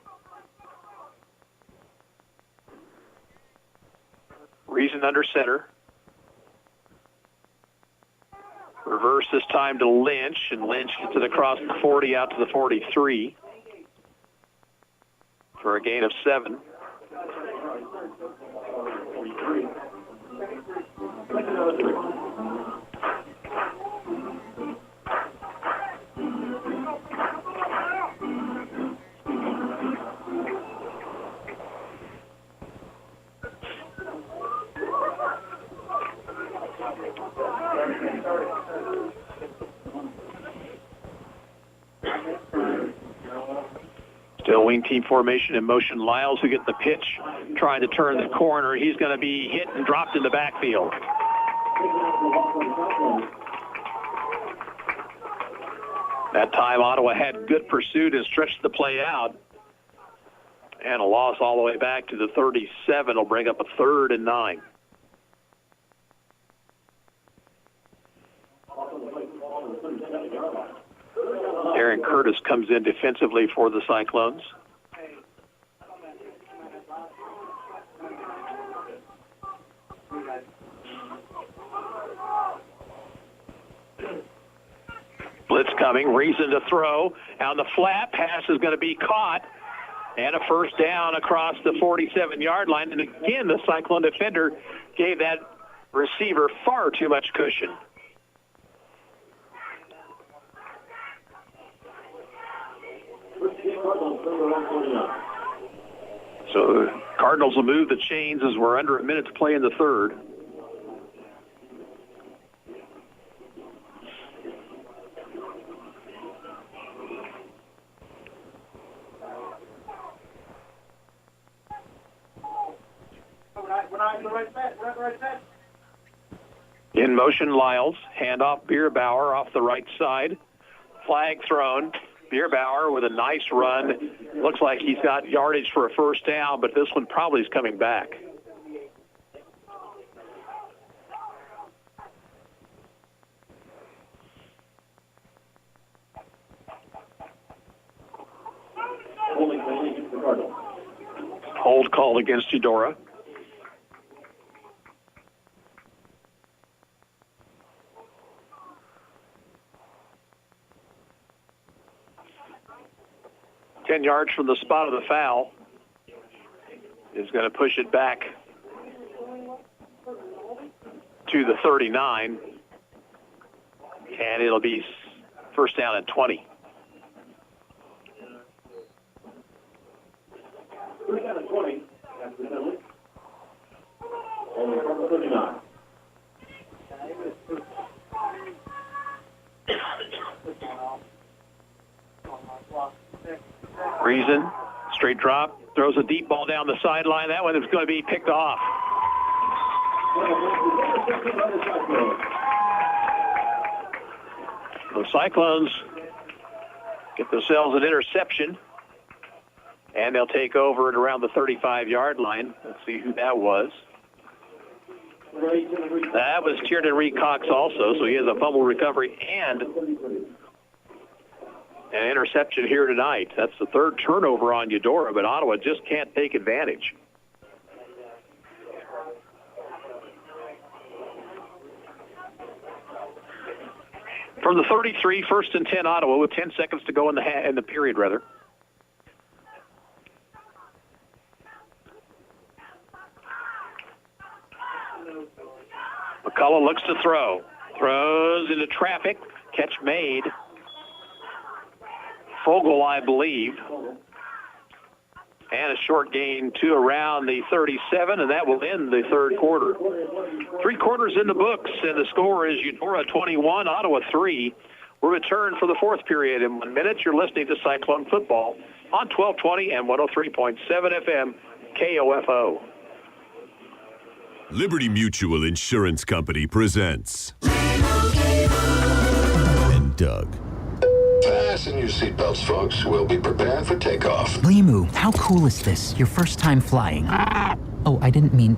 Reason under center. Reverse this time to Lynch, and Lynch gets it across the 40 out to the 43 for a gain of 7. Still wing team formation in motion. Lyles, who gets the pitch, trying to turn the corner. He's going to be hit and dropped in the backfield. That time, Ottawa had good pursuit and stretched the play out. And a loss all the way back to the 37 will bring up a 3rd and 9. Aaron Curtis comes in defensively for the Cyclones. Blitz coming, reason to throw. On the flat, pass is going to be caught. And a first down across the 47-yard line. And again, the Cyclone defender gave that receiver far too much cushion. So the Cardinals will move the chains as we're under a minute to play in the third. In motion, Lyles. Handoff, Bierbauer off the right side. Flag thrown. Bierbauer with a nice run. Looks like he's got yardage for a first down, but this one probably is coming back. Hold called against Eudora. Ten yards from the spot of the foul is going to push it back to the 39, and it'll be first down at 20. First down at 20. After the penalty. Only from the 39. Reason, straight drop, throws a deep ball down the sideline. That one is going to be picked off. The Cyclones get themselves an interception, and they'll take over at around the 35-yard line. Let's see who that was. That was Tiernan Reed Cox also, so he has a fumble recovery and An interception here tonight. That's the third turnover on Eudora, but Ottawa just can't take advantage. From the 33, 1st and 10 Ottawa with 10 seconds to go in the period, rather. McCullough looks to throw. Throws into traffic. Catch made. Fogle, I believe. And a short gain to around the 37, and that will end the third quarter. 3 quarters in the books, and the score is Eudora 21, Ottawa 3. We'll return for the fourth period in 1 minute. You're listening to Cyclone Football on 1220 and 103.7 FM KOFO. Liberty Mutual Insurance Company presents and Doug. Fasten your seatbelts, folks. We'll be preparing for takeoff. Limu, how cool is this? Your first time flying. Oh, I didn't mean...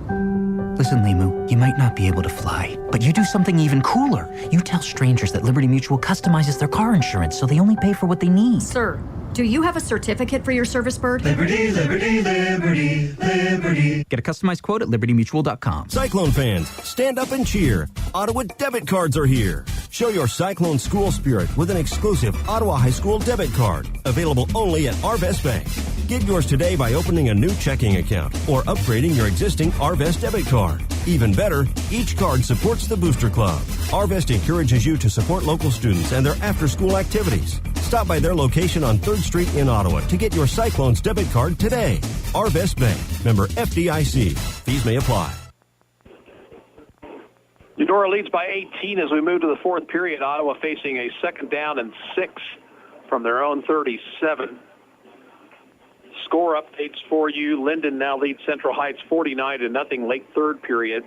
Listen, Limu, you might not be able to fly, but you do something even cooler. You tell strangers that Liberty Mutual customizes their car insurance so they only pay for what they need. Sir, do you have a certificate for your service bird? Liberty, liberty, liberty, liberty. Get a customized quote at libertymutual.com. Cyclone fans, stand up and cheer. Ottawa debit cards are here. Show your Cyclone school spirit with an exclusive Ottawa High School debit card, available only at Arvest Bank. Get yours today by opening a new checking account or upgrading your existing Arvest debit card. Even better, each card supports the Booster Club. Arvest encourages you to support local students and their after-school activities. Stop by their location on 3rd Street in Ottawa to get your Cyclones debit card today. Arvest Bank, member FDIC. Fees may apply. Eudora leads by 18 as we move to the fourth period. Ottawa facing a 2nd down and 6 from their own 37. Score updates for you. Linden now leads Central Heights 49-0 late third period.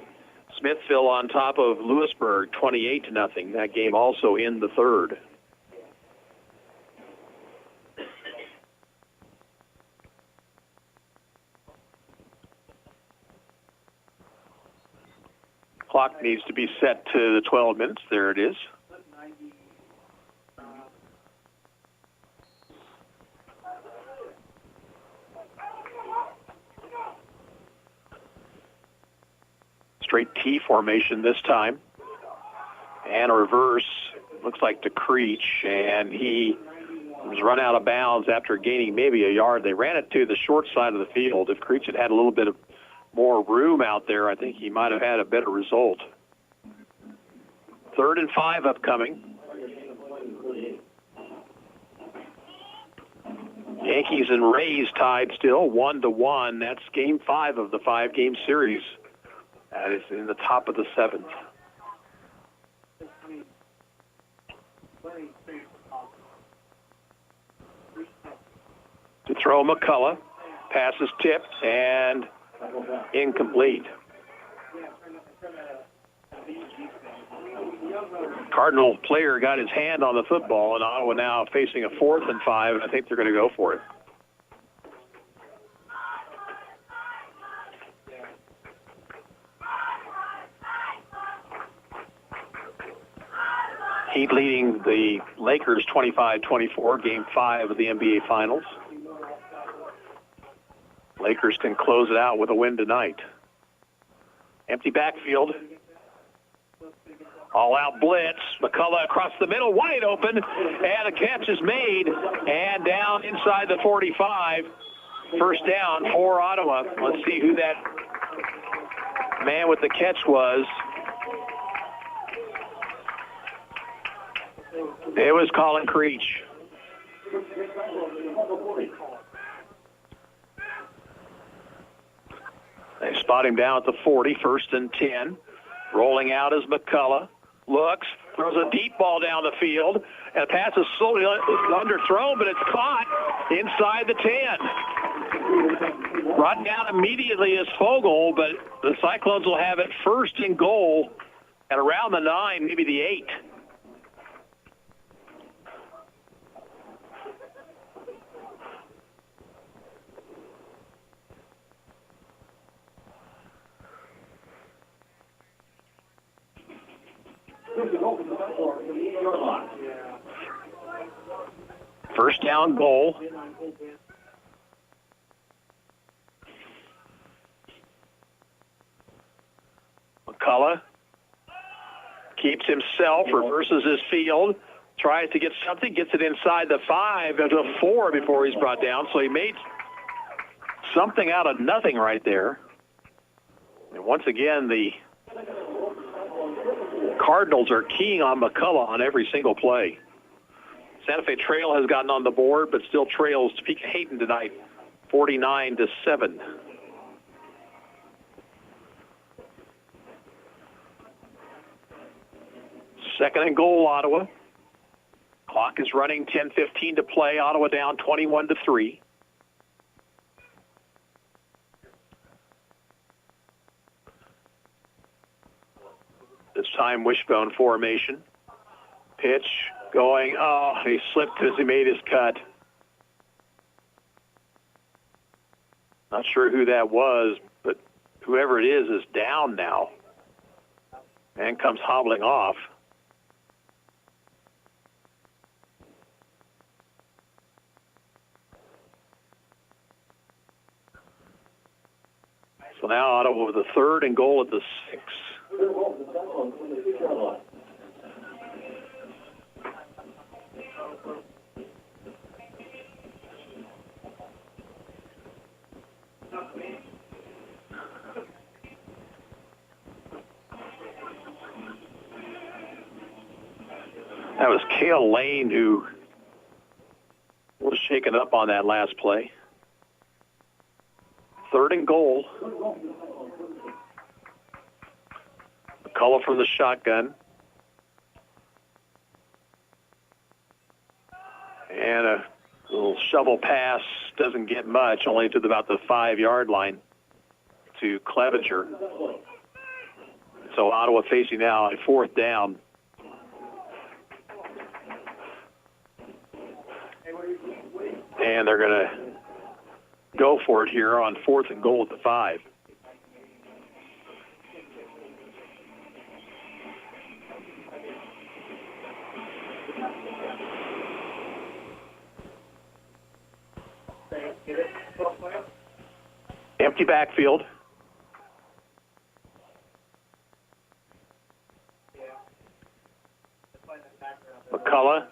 Smithville on top of Lewisburg 28-0. That game also in the third. Clock needs to be set to the 12 minutes. There it is. Straight T formation this time. And a reverse, looks like to Creech, and he was run out of bounds after gaining maybe a yard. They ran it to the short side of the field. If Creech had a little bit of more room out there, I think he might have had a better result. 3rd and 5 upcoming. Yankees and Rays tied still 1-1. That's game 5 of the 5-game series. That is in the top of the 7th. To throw McCullough. Pass is tipped and incomplete. Cardinal player got his hand on the football, and Ottawa now facing a 4th and 5. I think they're going to go for it. Heat leading the Lakers 25-24, game 5 of the NBA Finals. Lakers can close it out with a win tonight. Empty backfield. All-out blitz. McCullough across the middle, wide open, and a catch is made, and down inside the 45. First down for Ottawa. Let's see who that man with the catch was. It was Colin Creech. They spot him down at the 40, 1st and 10. Rolling out is McCullough. Looks, throws a deep ball down the field, and the pass is slowly underthrown, but it's caught inside the 10. Brought down immediately is Fogle, but the Cyclones will have it 1st and goal at around the 9, maybe the 8. First down goal. McCullough keeps himself, reverses his field, tries to get something, gets it inside the 5 to the 4 before he's brought down. So he made something out of nothing right there. And once again, the Cardinals are keying on McCullough on every single play. Santa Fe Trail has gotten on the board, but still trails Topeka Hayden tonight, 49-7. Second and goal, Ottawa. Clock is running, 10:15 to play. Ottawa down 21-3. This time wishbone formation. Pitch going. Oh, he slipped as he made his cut. Not sure who that was, but whoever it is down now and comes hobbling off. So now Ottawa with a third and goal at the 6. That was Cale Lane who was shaken up on that last play. Third and goal. McCullough from the shotgun. And a little shovel pass doesn't get much, only to about the 5-yard line to Clevenger. So Ottawa facing now a 4th down. And they're going to go for it here on 4th and goal at the 5. Empty backfield. McCullough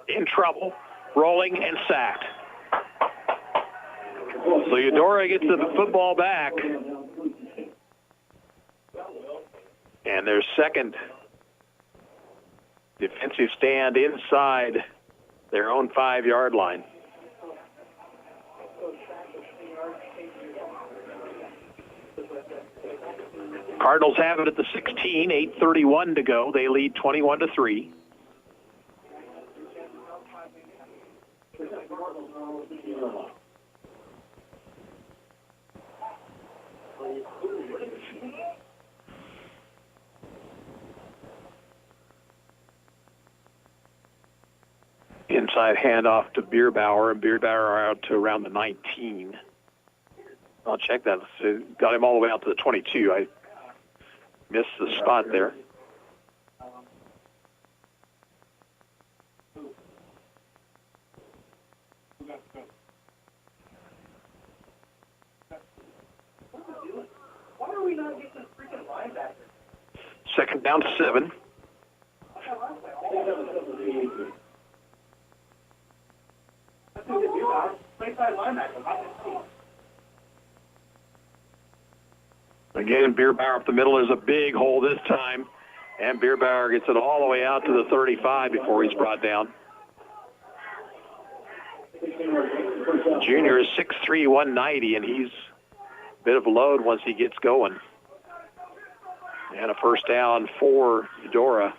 in trouble, rolling and sacked. So Eudora gets the football back. And their second defensive stand inside their own 5-yard line. Cardinals have it at the 16, 8:31 to go. They lead 21-3. Inside handoff to Bierbauer, and Bierbauer out to around the 19. I'll check that. So got him all the way out to the 22. I missed the spot there. Why are we not getting a freaking linebacker? Second down to 7. Again, Bierbauer up the middle is a big hole this time, and Bierbauer gets it all the way out to the 35 before he's brought down. Junior is 6'3", 190, and he's a bit of a load once he gets going. And a first down for Eudora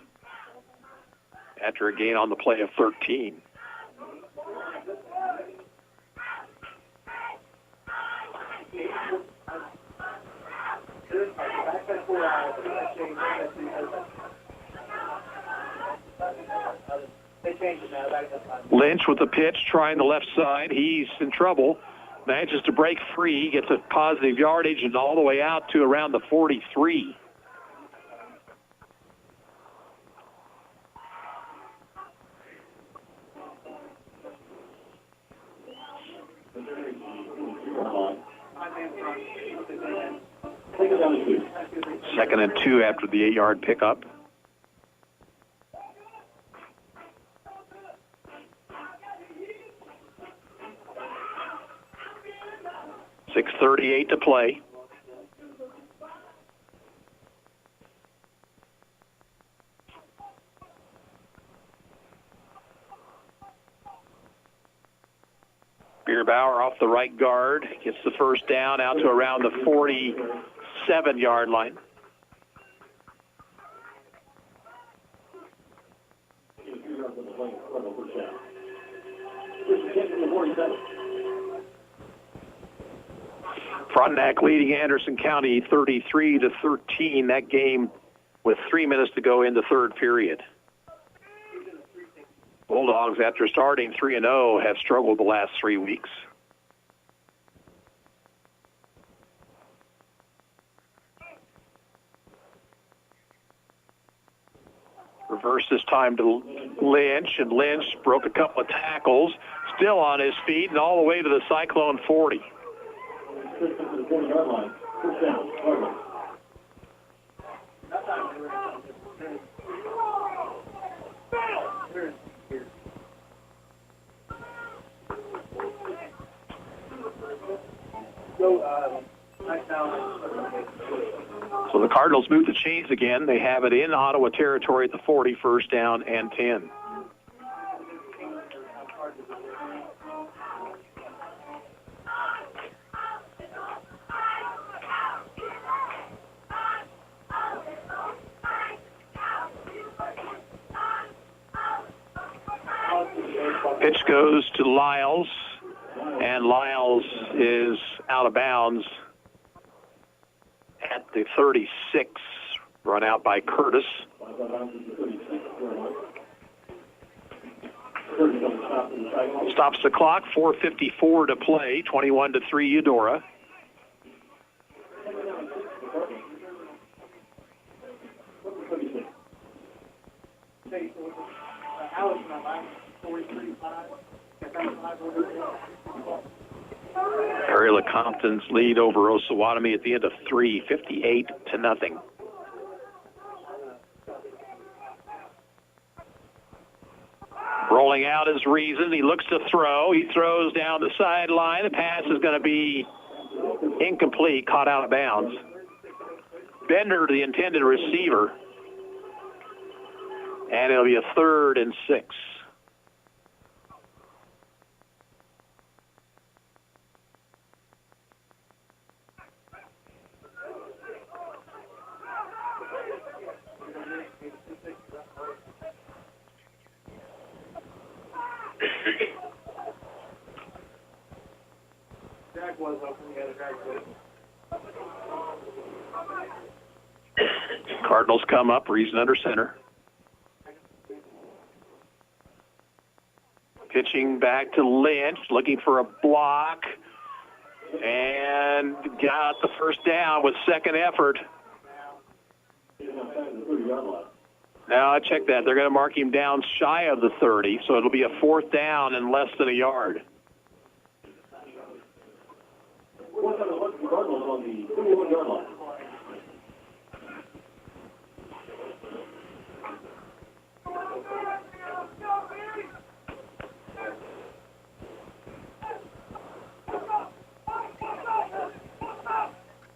after a gain on the play of 13. Lynch with the pitch, trying the left side. He's in trouble. Manages to break free, gets a positive yardage, and all the way out to around the 43. Second and 2 after the 8-yard pickup. .6:38 to play. Bierbauer off the right guard, gets the first down out to around the 47-yard line. Frontenac leading Anderson County 33-13. That game with 3 minutes to go in the third period. Bulldogs, after starting 3-0, have struggled the last 3 weeks. Reverse this time to Lynch, and Lynch broke a couple of tackles, still on his feet, and all the way to the Cyclone 40. So the Cardinals move the chains again. They have it in Ottawa territory at the 40, first down and 10. Pitch goes to Lyles, and Lyles is out of bounds at the 36, run out by Curtis. Stops the clock, 4:54 to play, 21-3 Eudora. Perry LeCompton's lead over Osawatomie at the end of 3, 58-0. Rolling out his reason. He looks to throw. He throws down the sideline. The pass is going to be incomplete, caught out of bounds. Bender, the intended receiver. And it'll be a 3rd and 6. Cardinals come up, Reason under center. Pitching back to Lynch, looking for a block, and got the first down with second effort. Now I check that. They're going to mark him down shy of the 30, so it'll be a 4th down and less than a yard.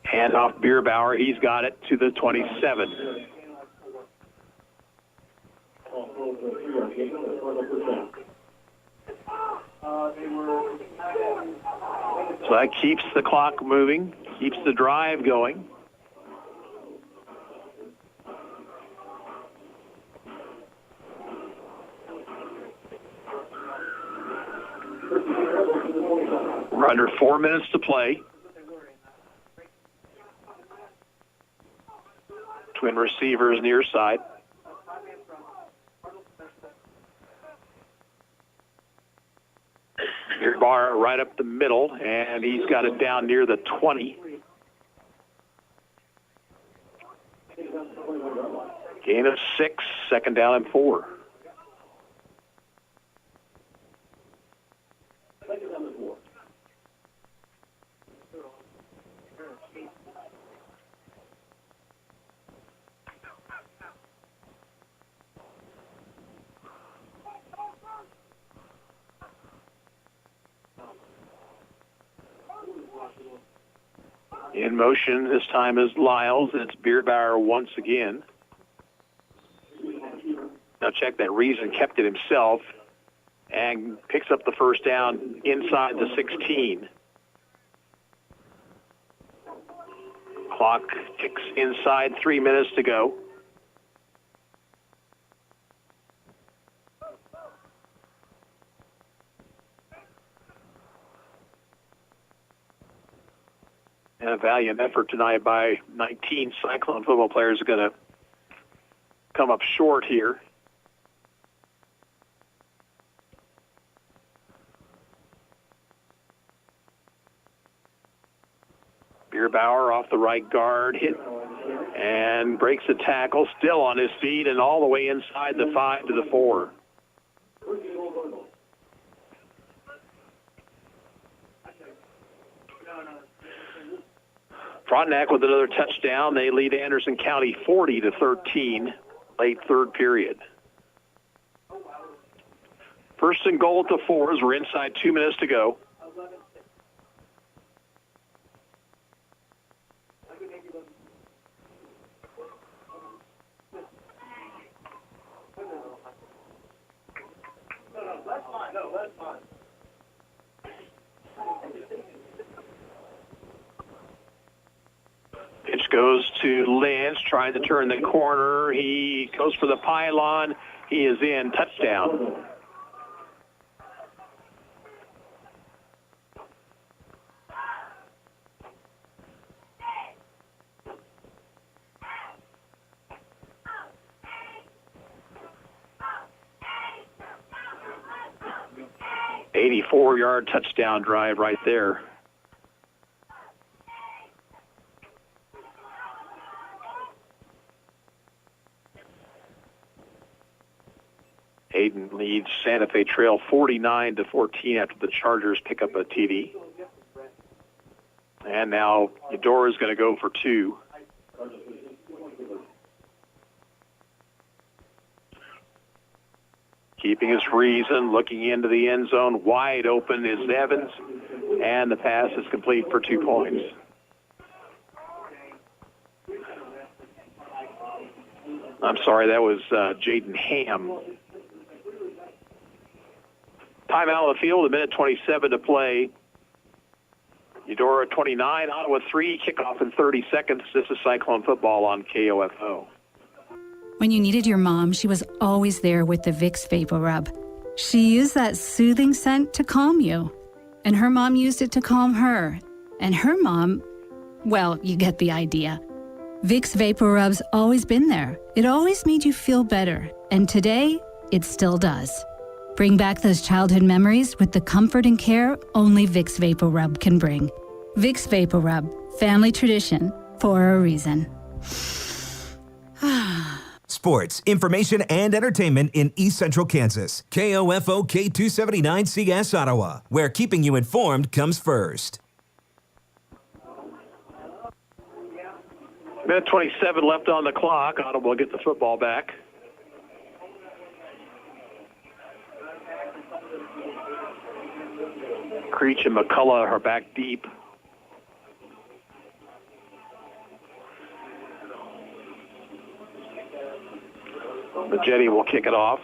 Hand off Bierbauer. He's got it to the 27. So that keeps the clock moving, keeps the drive going. We're under 4 minutes to play. Twin receivers near side. Bar right up the middle, and he's got it down near the 20. Gain of 6, second down and 4. In motion this time is Lyles, and it's Bierbauer once again. Now check that. Reason kept it himself and picks up the first down inside the 16. Clock ticks inside, 3 minutes to go. And a valiant effort tonight by 19 Cyclone football players are going to come up short here. Bierbauer off the right guard, hit and breaks the tackle, still on his feet and all the way inside the 5 to the 4. Frontenac with another touchdown. They lead Anderson County 40-13, late third period. First and goal at the 4s. We're inside 2 minutes to go. Pitch goes to Lynch, trying to turn the corner. He goes for the pylon. He is in. Touchdown. .84-yard touchdown drive right there. Hayden leads Santa Fe Trail 49-14 after the Chargers pick up a TD. And now Eudora is going to go for 2. Keeping his reason, looking into the end zone, wide open is Evans, and the pass is complete for 2 points. I'm sorry, that was Jaden Ham. Timeout of the field, 1:27 to play. Eudora 29, Ottawa 3, kickoff in 30 seconds. This is Cyclone football on KOFO. When you needed your mom, she was always there with the Vicks Vapor Rub. She used that soothing scent to calm you. And her mom used it to calm her. And her mom, well, you get the idea. Vicks Vapor Rub's always been there. It always made you feel better. And today, it still does. Bring back those childhood memories with the comfort and care only Vicks Vapor Rub can bring. Vicks Vapor Rub, family tradition for a reason. Sports, information, and entertainment in East Central Kansas. KOFO K279CS Ottawa, where keeping you informed comes first. 1:27 left on the clock. Ottawa will get the football back. Creech and McCullough are back deep. Majetti will kick it off.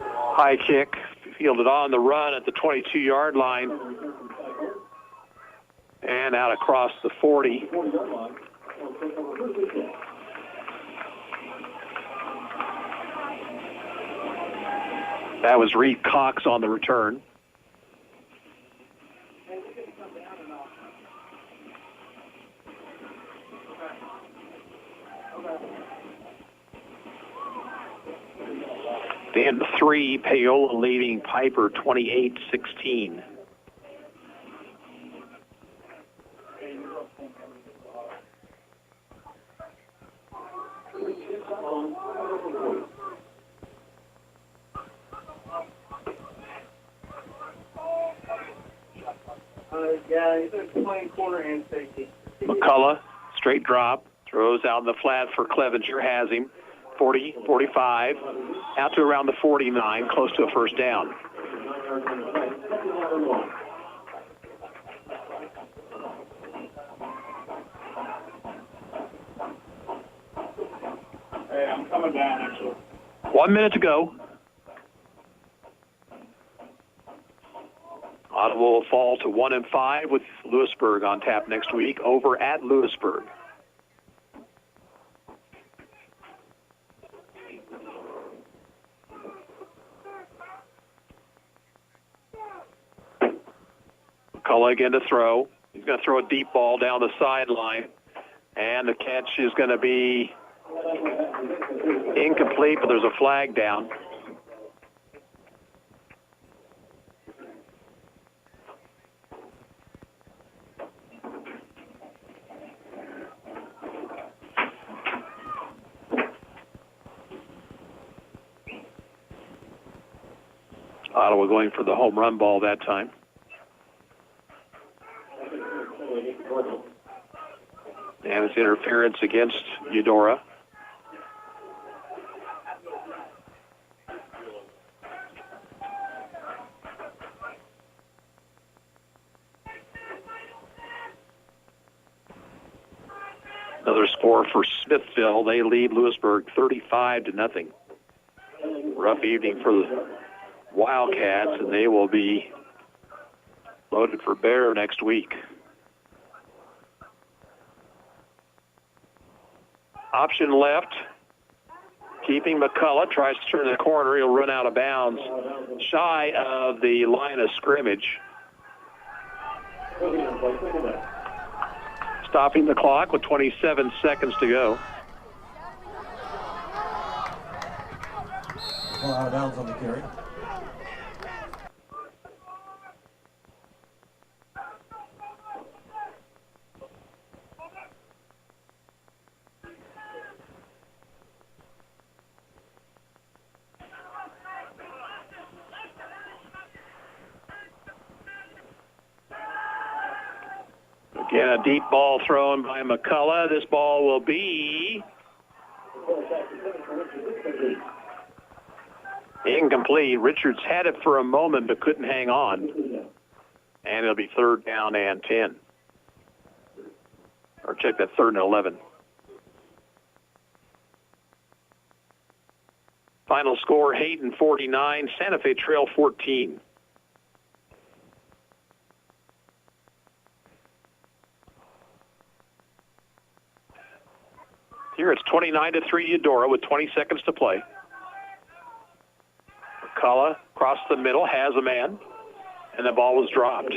High kick, fielded on the run at the 22-yard line. And out across the 40. That was Reed Cox on the return. Then 3, Paola leading Piper 28-16. Yeah, he's playing corner and safety. McCullough, straight drop, throws out in the flat for Clevenger, has him. 40, 45, out to around the 49, close to a first down. Hey, I'm coming down, actually. 1 minute to go. Ottawa will fall to 1-5 with Lewisburg on tap next week over at Lewisburg. McCullough again to throw. He's going to throw a deep ball down the sideline, and the catch is going to be incomplete, but there's a flag down. Ottawa going for the home run ball that time. And it's interference against Eudora. Another score for Smithville. They lead Lewisburg 35-0. Rough evening for the Wildcats, and they will be loaded for bear next week. Option left, keeping McCullough, tries to turn the corner. He'll run out of bounds, shy of the line of scrimmage. Stopping the clock with 27 seconds to go. Ball out of bounds on the carry. Again, a deep ball thrown by McCullough. This ball will be incomplete. Richards had it for a moment but couldn't hang on. And it'll be 3rd down and 10. Or check that, 3rd and 11. Final score, Hayden 49, Santa Fe Trail 14. Here it's 29-3 Eudora with 20 seconds to play. McCullough across the middle, has a man, and the ball was dropped.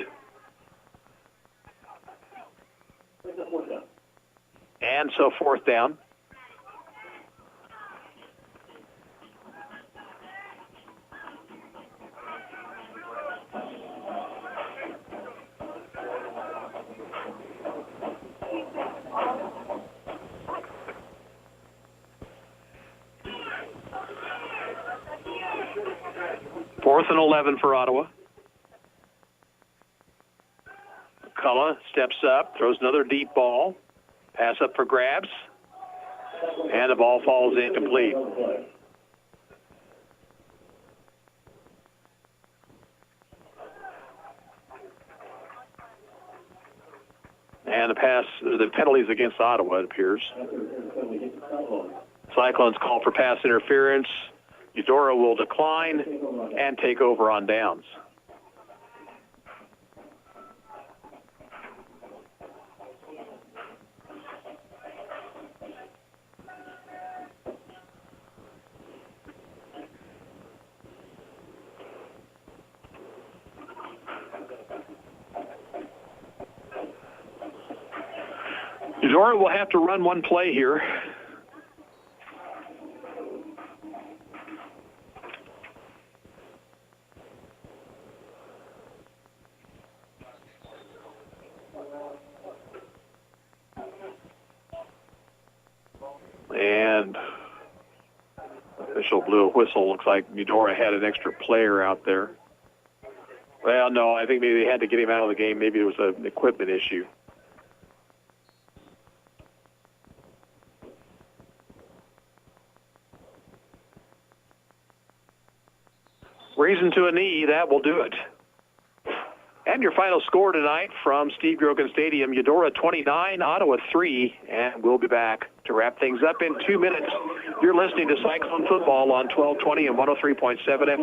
And so 4th down. Fourth and 11 for Ottawa. McCullough steps up, throws another deep ball. Pass up for grabs. And the ball falls incomplete. And the penalties against Ottawa, it appears. Cyclones call for pass interference. Eudora will decline and take over on downs. Eudora will have to run one play here. And official blew a whistle. Looks like Eudora had an extra player out there. Well, no, I think maybe they had to get him out of the game. Maybe it was an equipment issue. Reason to a knee, that will do it. And your final score tonight from Steve Grogan Stadium, Eudora 29, Ottawa 3, and we'll be back to wrap things up in 2 minutes. You're listening to Cyclone Football on 1220 and 103.7 FM.